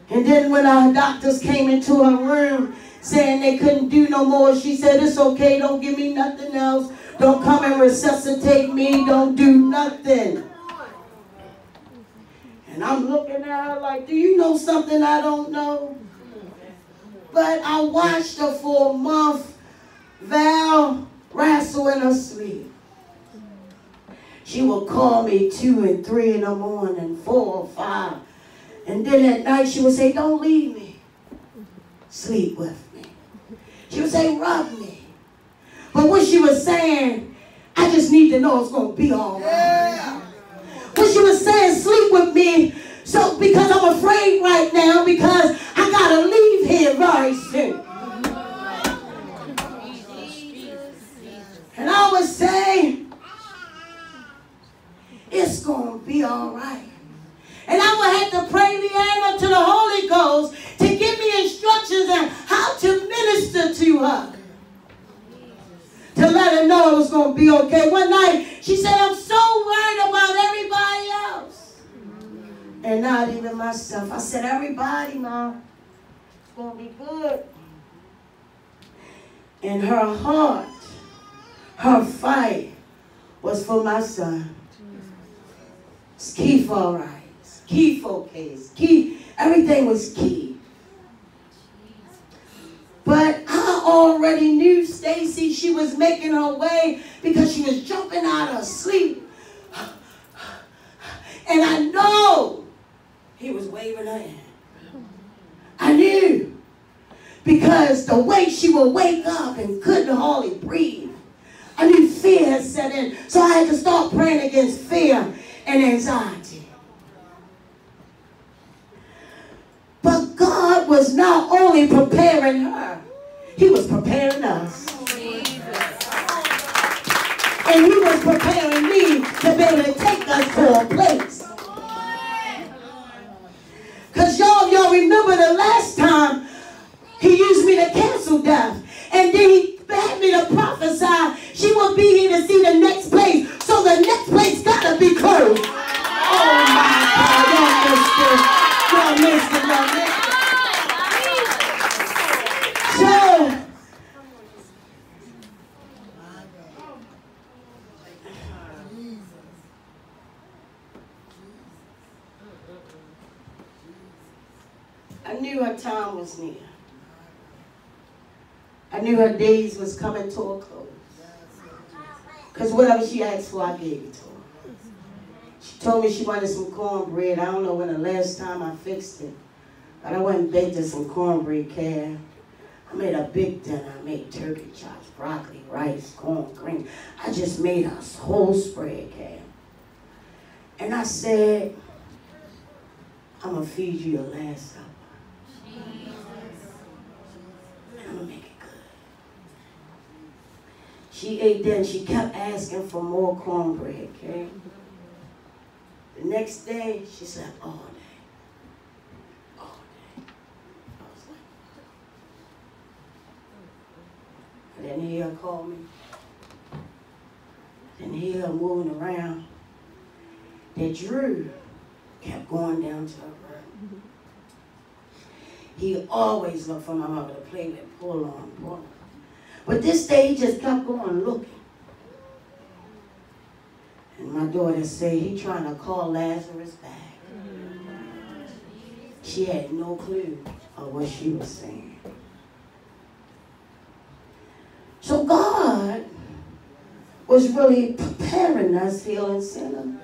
And then when our doctors came into her room saying they couldn't do no more, she said, it's okay, don't give me nothing else. Don't come and resuscitate me, don't do nothing. And I'm looking at her like, do you know something I don't know? But I watched her for a month, Val wrestle in her sleep. She would call me 2 and 3 in the morning, 4 or 5. And then at night she would say, don't leave me. Sleep with me. She would say, rub me. But what she was saying, I just need to know it's going to be all right. What she was saying, sleep with me, so because I'm afraid right now because I got to leave here very soon. And I would say, it's going to be all right. And I would have to pray Leanna to the Holy Ghost to give me instructions on how to minister to her. To let her know it was going to be okay. One night, she said, I'm so worried about everybody else. And not even myself. I said, everybody, Mom, it's going to be good. And her heart, her fight was for my son. Keith all right. Keith okay. Keith, everything was Keith. But I already knew Stacy, she was making her way because she was jumping out of sleep. And I know he was waving her in. I knew. Because the way she would wake up and couldn't hardly breathe, I knew fear had set in. So I had to start praying against fear and anxiety. But God was not only preparing her, he was preparing us. And he was preparing me to be able to take us to a place. Because y'all remember the last time he used me to cancel death. And then he had me to prophesy she will be here to see the next place. So the next place got to be closed. Oh my God, y'all missed it. Y'all missed it, y'all missed it. So, I knew her time was near. I knew her days was coming to a close. Because whatever she asked for, I gave it to her. She told me she wanted some cornbread. I don't know when the last time I fixed it. But I went and baked her some cornbread, Cal. I made a big dinner. I made turkey chops, broccoli, rice, corn, green. I just made a whole spread, Cal. And I said, I'm going to feed you your last supper. And I'm going to make it good. She ate that and she kept asking for more cornbread, okay? The next day, she said, all day. All day. I was like, I didn't hear her call me. I didn't hear her moving around. That Drew kept going down to her room. He always looked for my mother to play with, pull on. But this day, he just kept going looking. And my daughter said, he trying to call Lazarus back. She had no clue of what she was saying. So God was really preparing us, Healing Center,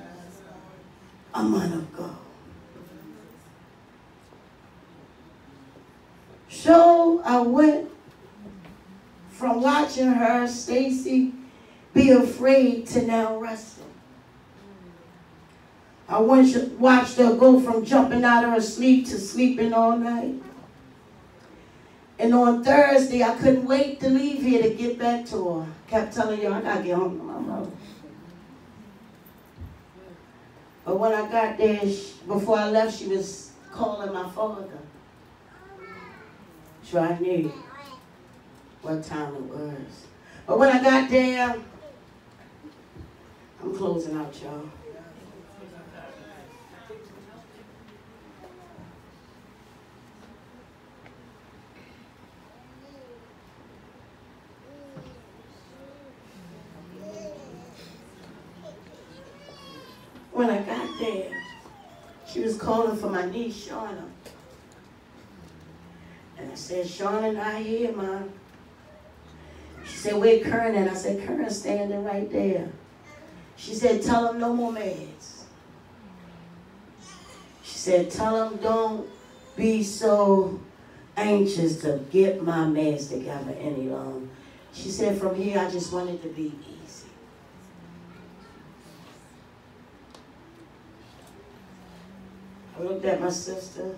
a month ago. So I went from watching her, Stacy, be afraid to now wrestle. I watched her go from jumping out of her sleep to sleeping all night. And on Thursday, I couldn't wait to leave here to get back to her. Kept telling you, I got to get home to my mother. But when I got there, before I left, she was calling my father. So I knew what time it was. But when I got there, I'm closing out, y'all. When I got there, she was calling for my niece, Shauna. And I said, Shauna not here, Mom. She said, where Kern at? I said, Kern's standing right there. She said, tell him no more meds. She said, tell him don't be so anxious to get my meds together any longer. She said, from here, I just want it to be easy. I looked at my sister.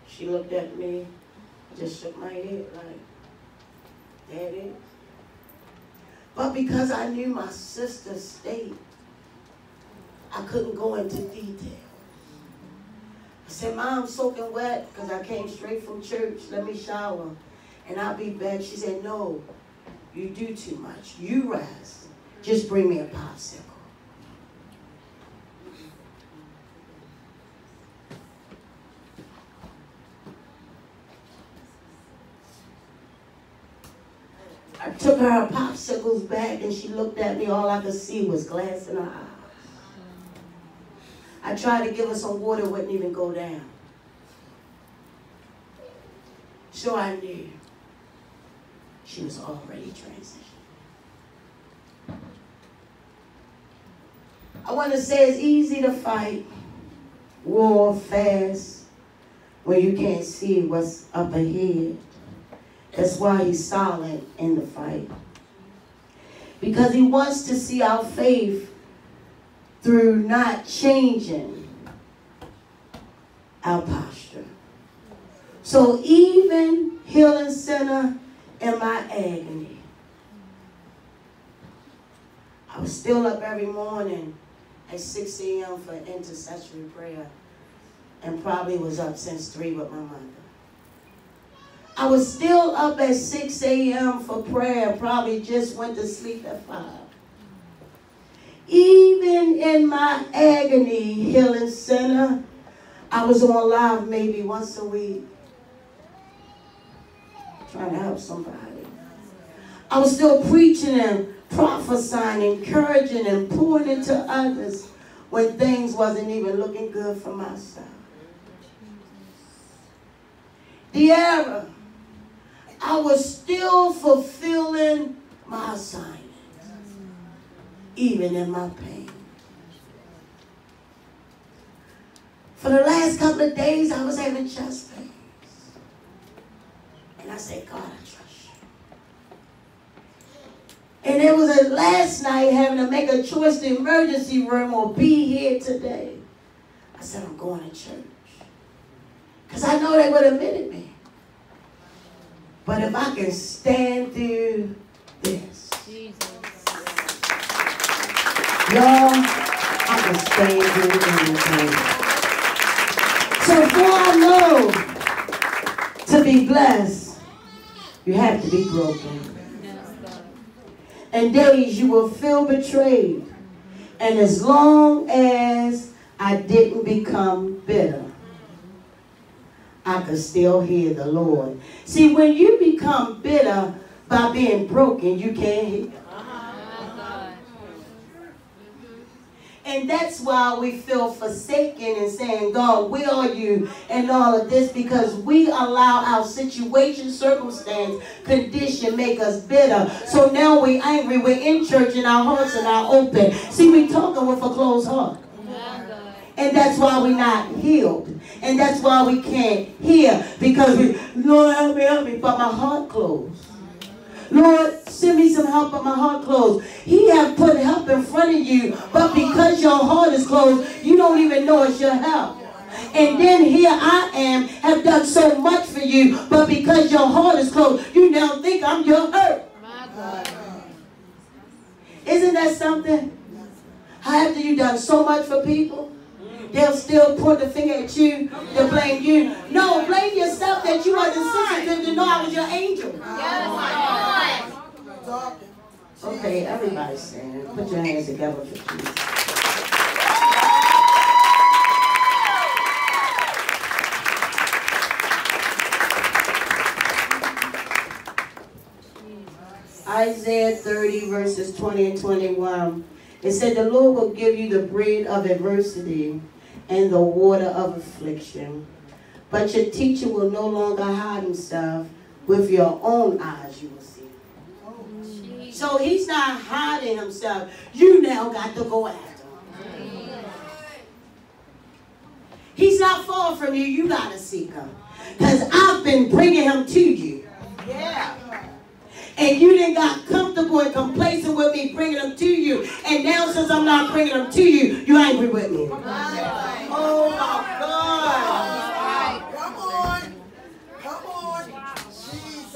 She looked at me. I just shook my head like, Daddy. But because I knew my sister's state, I couldn't go into detail. I said, Mom, I'm soaking wet because I came straight from church. Let me shower and I'll be back. She said, no, you do too much. You rest. Just bring me a popsicle. I took her popsicles back and she looked at me. All I could see was glass in her eyes. I tried to give her some water, wouldn't even go down. So I knew she was already transitioned. I want to say it's easy to fight war fast when you can't see what's up ahead. That's why he's silent in the fight. Because he wants to see our faith through not changing our posture. So even Healing Center in my agony, I was still up every morning at 6 a.m. for intercessory prayer and probably was up since 3 with my mother. I was still up at 6 a.m. for prayer, probably just went to sleep at 5. Even in my agony, Healing Center, I was on live maybe once a week, trying to help somebody. I was still preaching and prophesying, encouraging and pouring into others when things wasn't even looking good for myself. De'Ara, I was still fulfilling my assignment, even in my pain. For the last couple of days, I was having chest pains. And I said, God, I trust you. And it was at was last night having to make a choice to emergency room or be here today. I said, I'm going to church. Because I know they would have admitted me. But if I can stand through this, y'all, I can stand through anything. So for I know to be blessed, you have to be broken. And days you will feel betrayed. And as long as I didn't become bitter, I could still hear the Lord. See, when you become bitter by being broken, you can't hear. And that's why we feel forsaken and saying, God, where are you? And all of this, because we allow our situation, circumstance, condition make us bitter. So now we're angry. We're in church and our hearts are not open. See, we're talking with a closed heart. And that's why we're not healed. And that's why we can't hear. Because we, Lord, help me, but my heart closed. Lord, send me some help, but my heart closed. He have put help in front of you, but because your heart is closed, you don't even know it's your help. And then here I am, have done so much for you, but because your heart is closed, you now think I'm your hurt. Isn't that something? How after you done so much for people, they'll still point the finger at you to blame you. No, blame yourself that you wasn't sensitive to know I was your angel. Okay, everybody's saying, put your hands together for Jesus. Isaiah 30 verses 20 and 21. It said, the Lord will give you the bread of adversity and the water of affliction. But your teacher will no longer hide himself. With your own eyes you will see. So he's not hiding himself. You now got to go after him. He's not far from you. You got to seek him. Because I've been bringing him to you. Yeah. And you didn't got comfortable and complacent with me bringing them to you. And now since I'm not bringing them to you, you're angry with me. Oh my God. Come on. Come on. Jesus.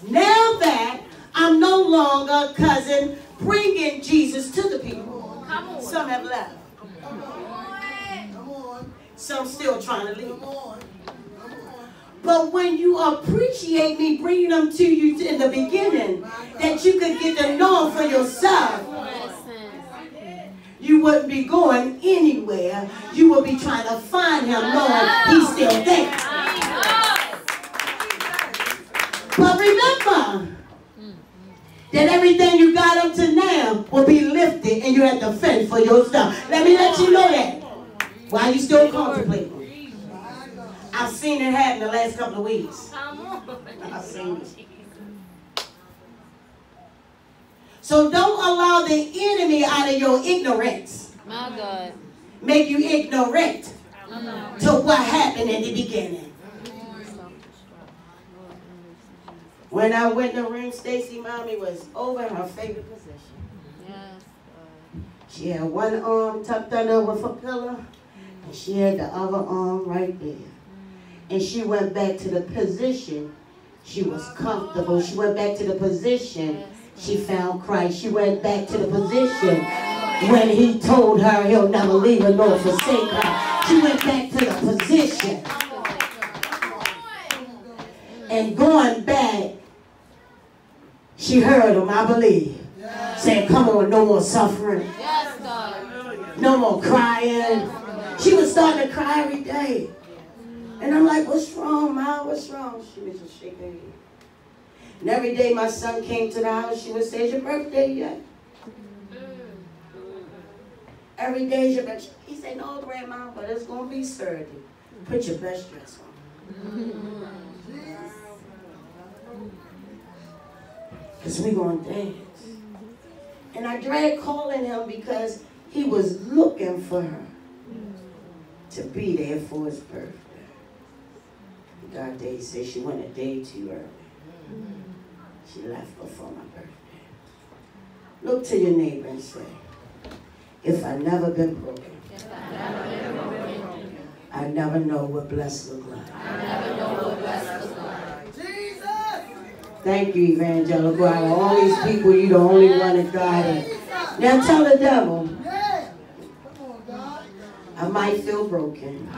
Now that I'm no longer, cousin, bringing Jesus to the people. Some have left. Come on. Some still trying to leave. Come on. But when you appreciate me bringing them to you in the beginning, that you could get to know them for yourself, you wouldn't be going anywhere. You would be trying to find him knowing he's still there. But remember that everything you got up to now will be lifted and you have to fend for yourself. Let me let you know that. Why you still contemplating? I've seen it happen the last couple of weeks. I've seen it. So don't allow the enemy out of your ignorance. My God. Make you ignorant to what happened in the beginning. When I went in the ring, Stacy Mommy was over in her favorite position. Yes. She had one arm tucked under with a pillow, and she had the other arm right there. And she went back to the position. She was comfortable. She went back to the position. She found Christ. She went back to the position when he told her he'll never leave her nor forsake her. She went back to the position. And going back, she heard him, I believe, saying, come on, no more suffering. Yes, God. No more crying. She was starting to cry every day. And I'm like, what's wrong, Ma? What's wrong? She was just shaking her head. And every day my son came to the house, she would say, is your birthday yet? Every day is your birthday. He said, no, Grandma, but it's going to be Saturday. Put your best dress on. Because we're going to dance. And I dread calling him because he was looking for her to be there for his birthday. God Day said she went a day too early. She left before my birthday. Look to your neighbor and say, if I never been broken, I never know what blessed look like. Thank you, Evangelical. Out of all these people, you the only one that got it. Now tell the devil, I might feel broken,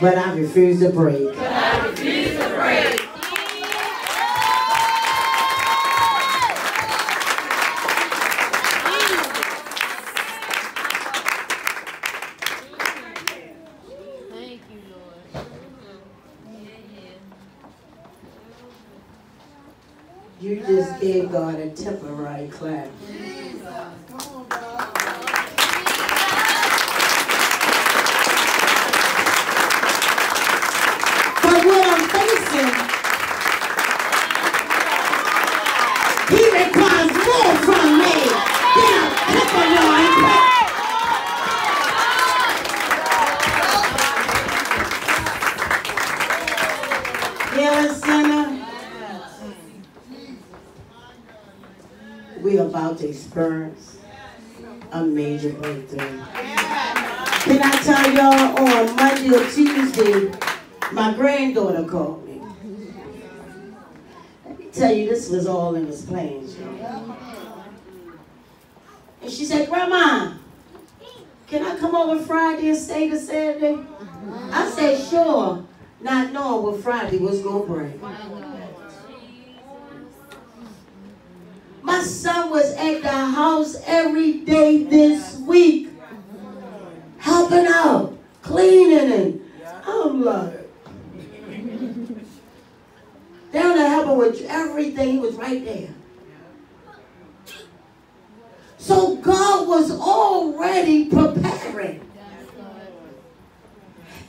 but I refuse to break. You just gave God a temporary clap. But what I'm facing, He requires more from me than a temporary clap. Yeah, sinner. We're about to experience a major breakthrough. Can I tell y'all, on Monday or Tuesday, my granddaughter called me. Let me tell you, this was all in His plans, y'all. And she said, Grandma, can I come over Friday and stay to Saturday? I said, sure, not knowing what Friday was going to bring. My son was at the house every day this week, helping out, cleaning, and I'm like, down to helping with everything. He was right there. So God was already preparing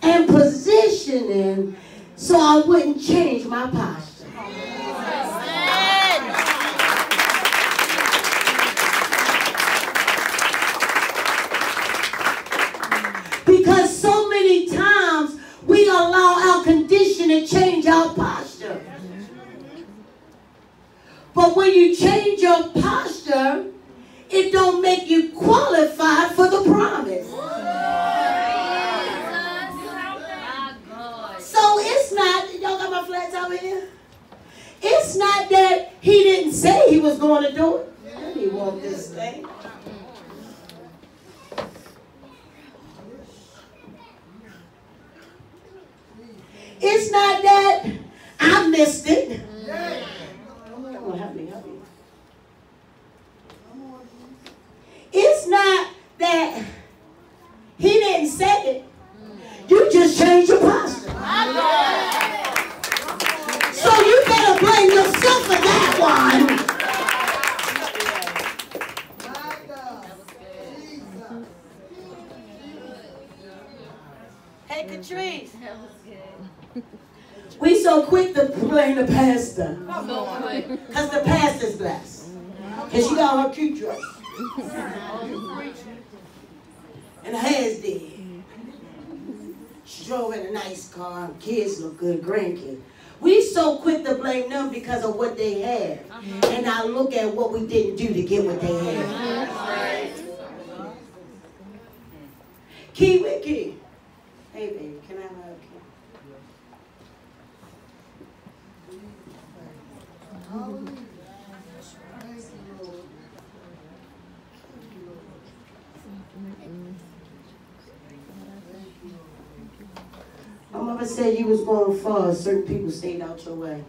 and positioning so I wouldn't change my posture. Because so many times we allow our condition to change our posture. But when you change your posture, it don't make you qualified for the promise. So it's not, y'all got my flats over here? It's not that He didn't say He was going to do it. Let me walk this thing. It's not that I missed it. Come on, help me. It's not that He didn't say it. You just changed your posture. So you better blame yourself for that one. Hey, Catrice. We so quick to blame the pastor. Because the pastor's blessed. Because she got her cute dress. And her hair's dead. She drove in a nice car. Kids look good, grandkids. We so quick to blame them because of what they had. And now look at what we didn't do to get what they had. Key with Key. Hey, baby, can I have a hug? My mother said you was going far. Certain people stayed out your way.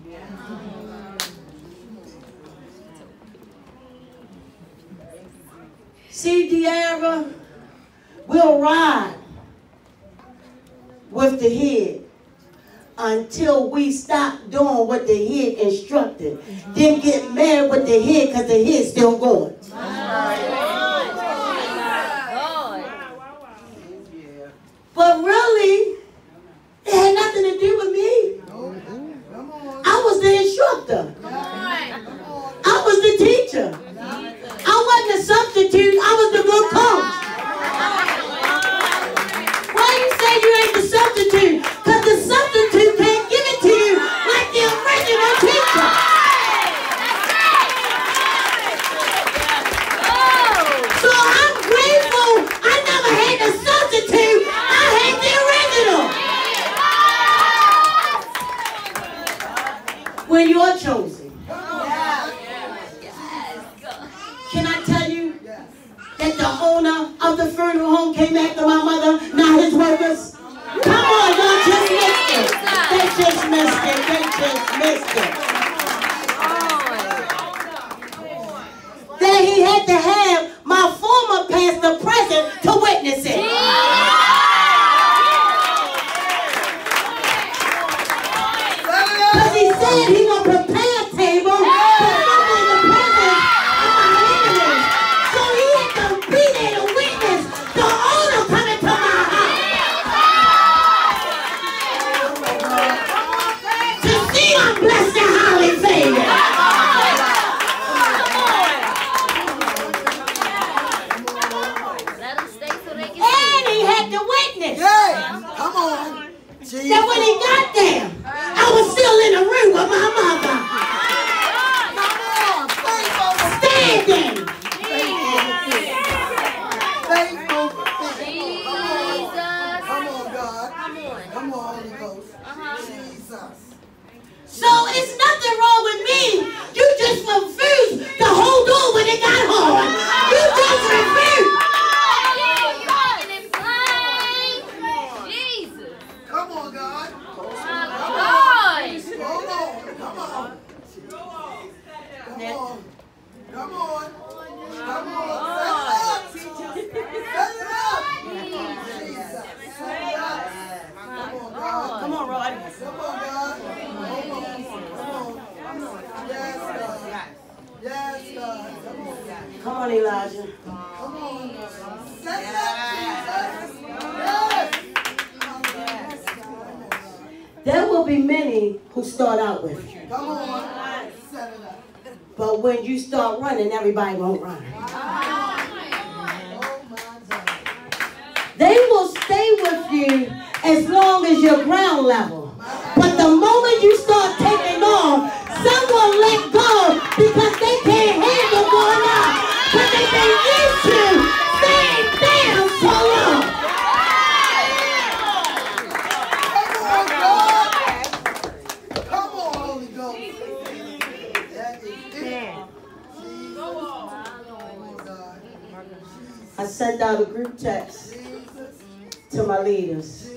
See, De'Ara, we'll ride with the head until we stop doing what the head instructed. Then get mad with the head because the head's still going. But really, it had nothing to do with me. I was the instructor. I was the teacher. I wasn't a substitute. I was the good coach. Why you say you ain't the substitute? Because the substitute can't give it to you like the original teacher. gonna came after my mother, not his workers. Come on, y'all just missed it. They just missed it. They just missed it. Then he had to have my former pastor present to witness it. Because he said he gonna prepare a table for me in the presence of my enemies. So he had to be there to witness the owner coming to my house. To see I'm blessed and highly favored. And he had to witness. Yeah. Come on. That when he got there, I was still in the room with my mother. Standing. Come on, God. Come on, Holy Ghost. Jesus. So it's nothing wrong with me. You just refused to hold on when it got hard. You just refused. Come on, God. Hold on. Come on. Come on. Come on. Come on. Set it up. Jesus. Set it up. Come on, God. Come on, Rod. Come on, God. Come on. Yes, God. Yes, God. Come on, God. Come on, Elijah. Come on. Set it up, Jesus. Yes. There will be many who start out with you. Come on. Set it up. But when you start running, everybody won't run. Oh, my God. They will stay with you as long as you're ground level. But the moment you start taking off, some will let go because they can't handle going up. Because they've been used to staying down so long. Come on, Holy Ghost. That is it. I sent out a group text to my leaders,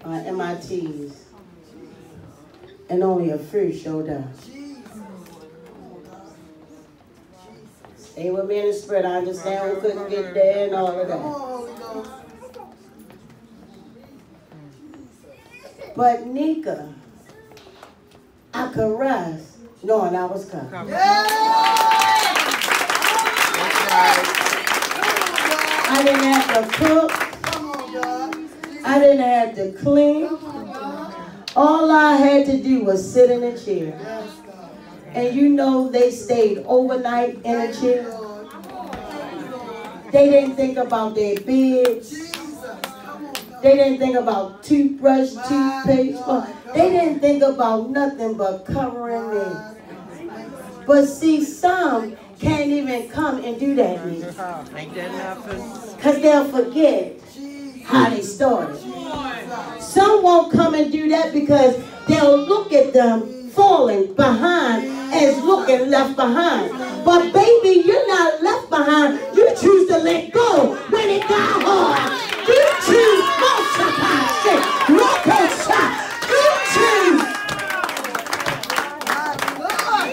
MITs, and only a few showed up. Stay with me in the spirit. I understand we couldn't get there and all of that. But Nika, I could rest knowing I was coming. I didn't have to cook. I didn't have to clean. All I had to do was sit in a chair. And you know they stayed overnight in a chair. They didn't think about their beds. They didn't think about toothbrush, toothpaste. They didn't think about nothing but covering me. But see, some can't even come and do that. Because they'll forget how they started. Some won't come and do that because they'll look at them falling behind as looking left behind. But baby, you're not left behind. You choose to let go when it got hard. You choose multiply. You choose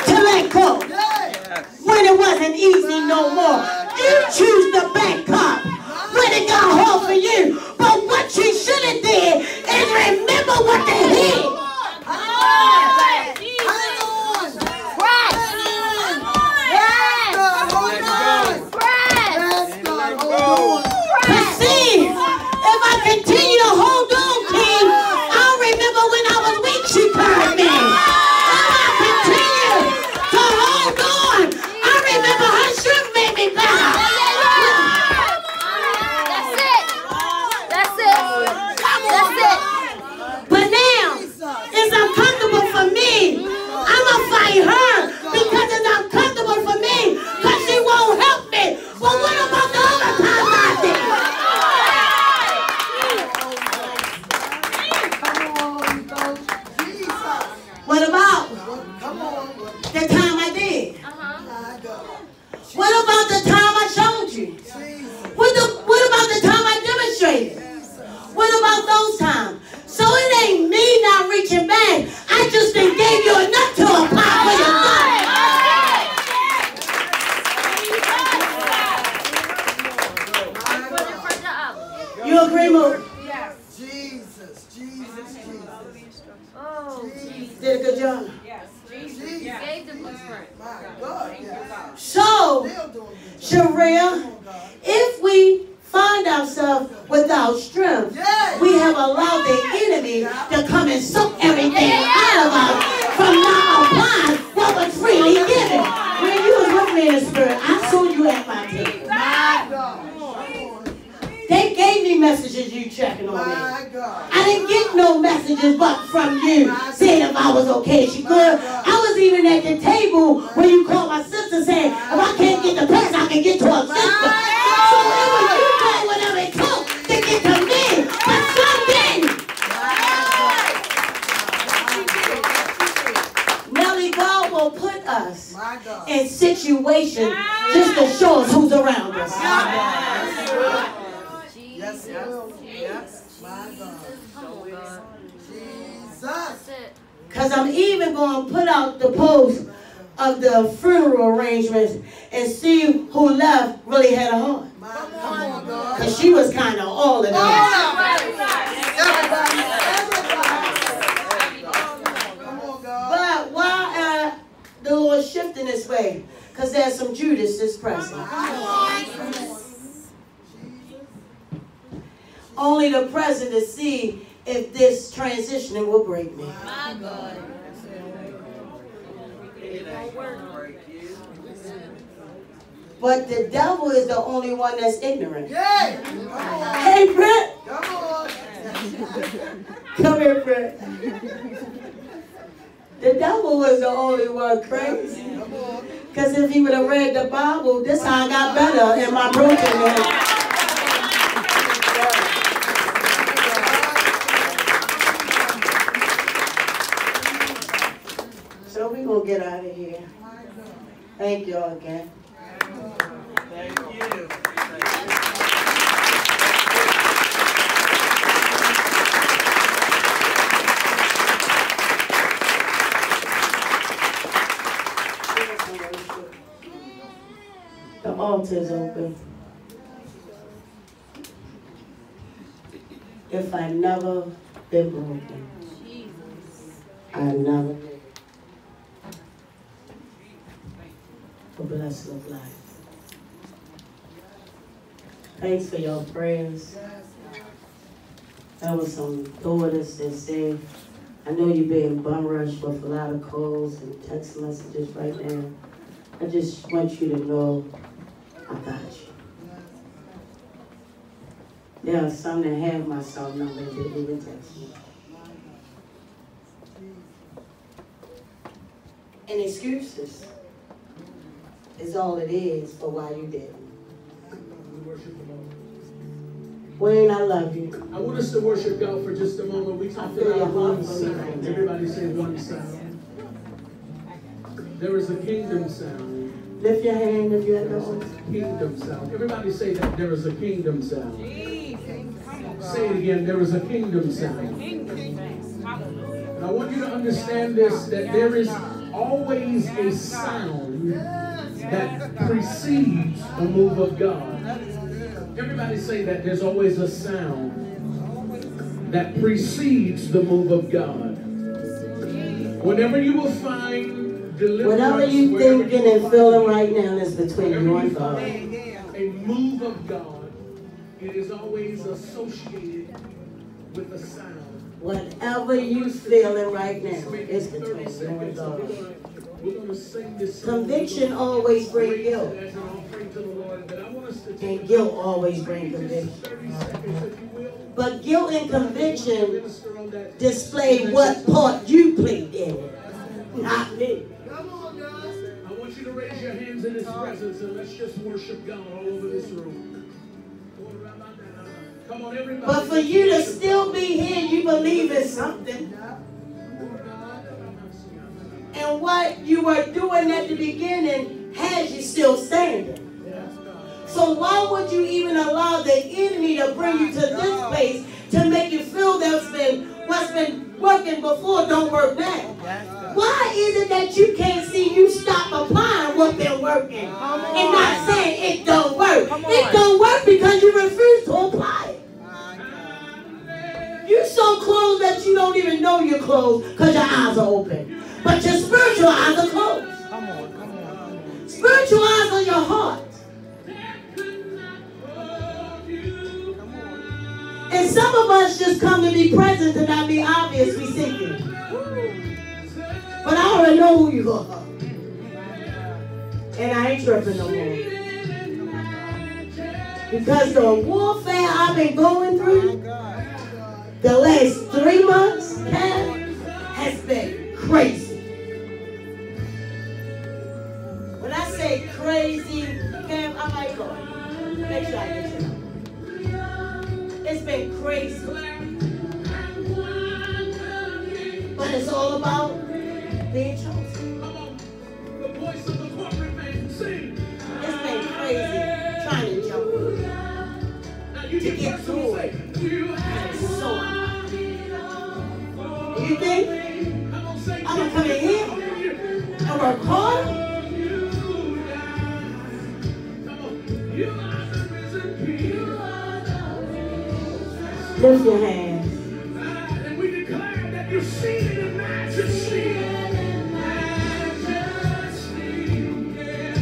to let go when it wasn't easy no more. You choose to back up when it got hard for you. But what you should have did is remember what they did. Perceive you agree, Mo? Yes. Jesus, Jesus, Jesus. Oh, Jesus. Did a good job. Yes. Jesus. Jesus. Gave the blueprint. My God, yes. So, Still doing good. Sharia, if we find ourselves without strength, Yes. we have allowed the enemy to come and suck everything out of us from not applying what was freely given. When you was with me in the spirit, I saw you at my table. My God. They gave me messages you checking on me. My God. I didn't get no messages but from you saying if I was okay. She good. I was even at the table when you called my sister saying, if I can't get the past, I can get to her sister. So it was you doing whatever it took to get to me. But something, Nelly, God will put us My God. in situations just to show us who's around us. Yes, he will. Yes. My God. Come on, God. Jesus. That's it. Because I'm even going to put out the post of the funeral arrangements and see who left really had a heart. My God. Because she was kind of all of them. Everybody. Come on, God. But why the Lord shifting this way? Because there's some Judas present. Only the present to see if this transitioning will break me. My God. But the devil is the only one that's ignorant. Yeah. Come on. Hey, Brett. Come on. Come here, Brett. The devil was the only one crazy. Come on. Because if he would have read the Bible, this how I got better in my brokenness. So we're going to get out of here. Thank y'all again. Thank you. The altar is open. If I never been broken, I never a blessing of life. Thanks for your prayers. There was some daughters that said, I know you're being bum rushed with a lot of calls and text messages right now. I just want you to know I got you. There are some that have my cell number and didn't even text me. And excuses is all it is for why you didn't. Wayne, I love you. I want us to worship God for just a moment. We talked about one sound. Everybody say one sound. There is a kingdom sound. Lift your hand if you have those. Kingdom sound. Everybody say that there is a kingdom sound. Say it again. There is a kingdom sound. And I want you to understand this, that there is always a sound that precedes a move of God. Everybody say that there's always a sound that precedes the move of God. Whenever you will find deliverance, Whatever you thinking and feeling right now is between you and God. a move of God, it is always associated with a sound. Whatever you feeling right now is between you and God. We're going to sing this song. Conviction always brings guilt. As an offering to the Lord, but I want us to take And guilt always brings conviction. 30 seconds, if you will. But guilt and conviction Minister on that. display what part you played in it, not me. I want you to raise your hands in His presence and let's just worship God all over this room. Come on, everybody. But for you to still be here, you believe in something. And what you were doing at the beginning has you still standing. So why would you even allow the enemy to bring you to this place to make you feel what's been working before don't work now? Why is it that you can't see you stop applying what been working and not saying it don't work? It don't work because you refuse to apply it. don't even know you're closed because your eyes are open. But your spiritual eyes are closed. Come on, come on, come on. Spiritual eyes are your heart. And some of us just come to be present to not be obviously seeking. But I already know who you are. And I ain't tripping no more. Because the warfare I've been going through the last 3 months has been crazy. When I say crazy, Cam, I might go. Make sure I get you. It's been crazy. But it's all about being chosen. The voice of the corporate man sing. It's been crazy trying to jump to get through it. It's so hard. You think I'm going to come in here and work hard? Lift your hands. And we declare that you're seated in majesty.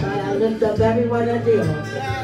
But I lift up everyone at the altar.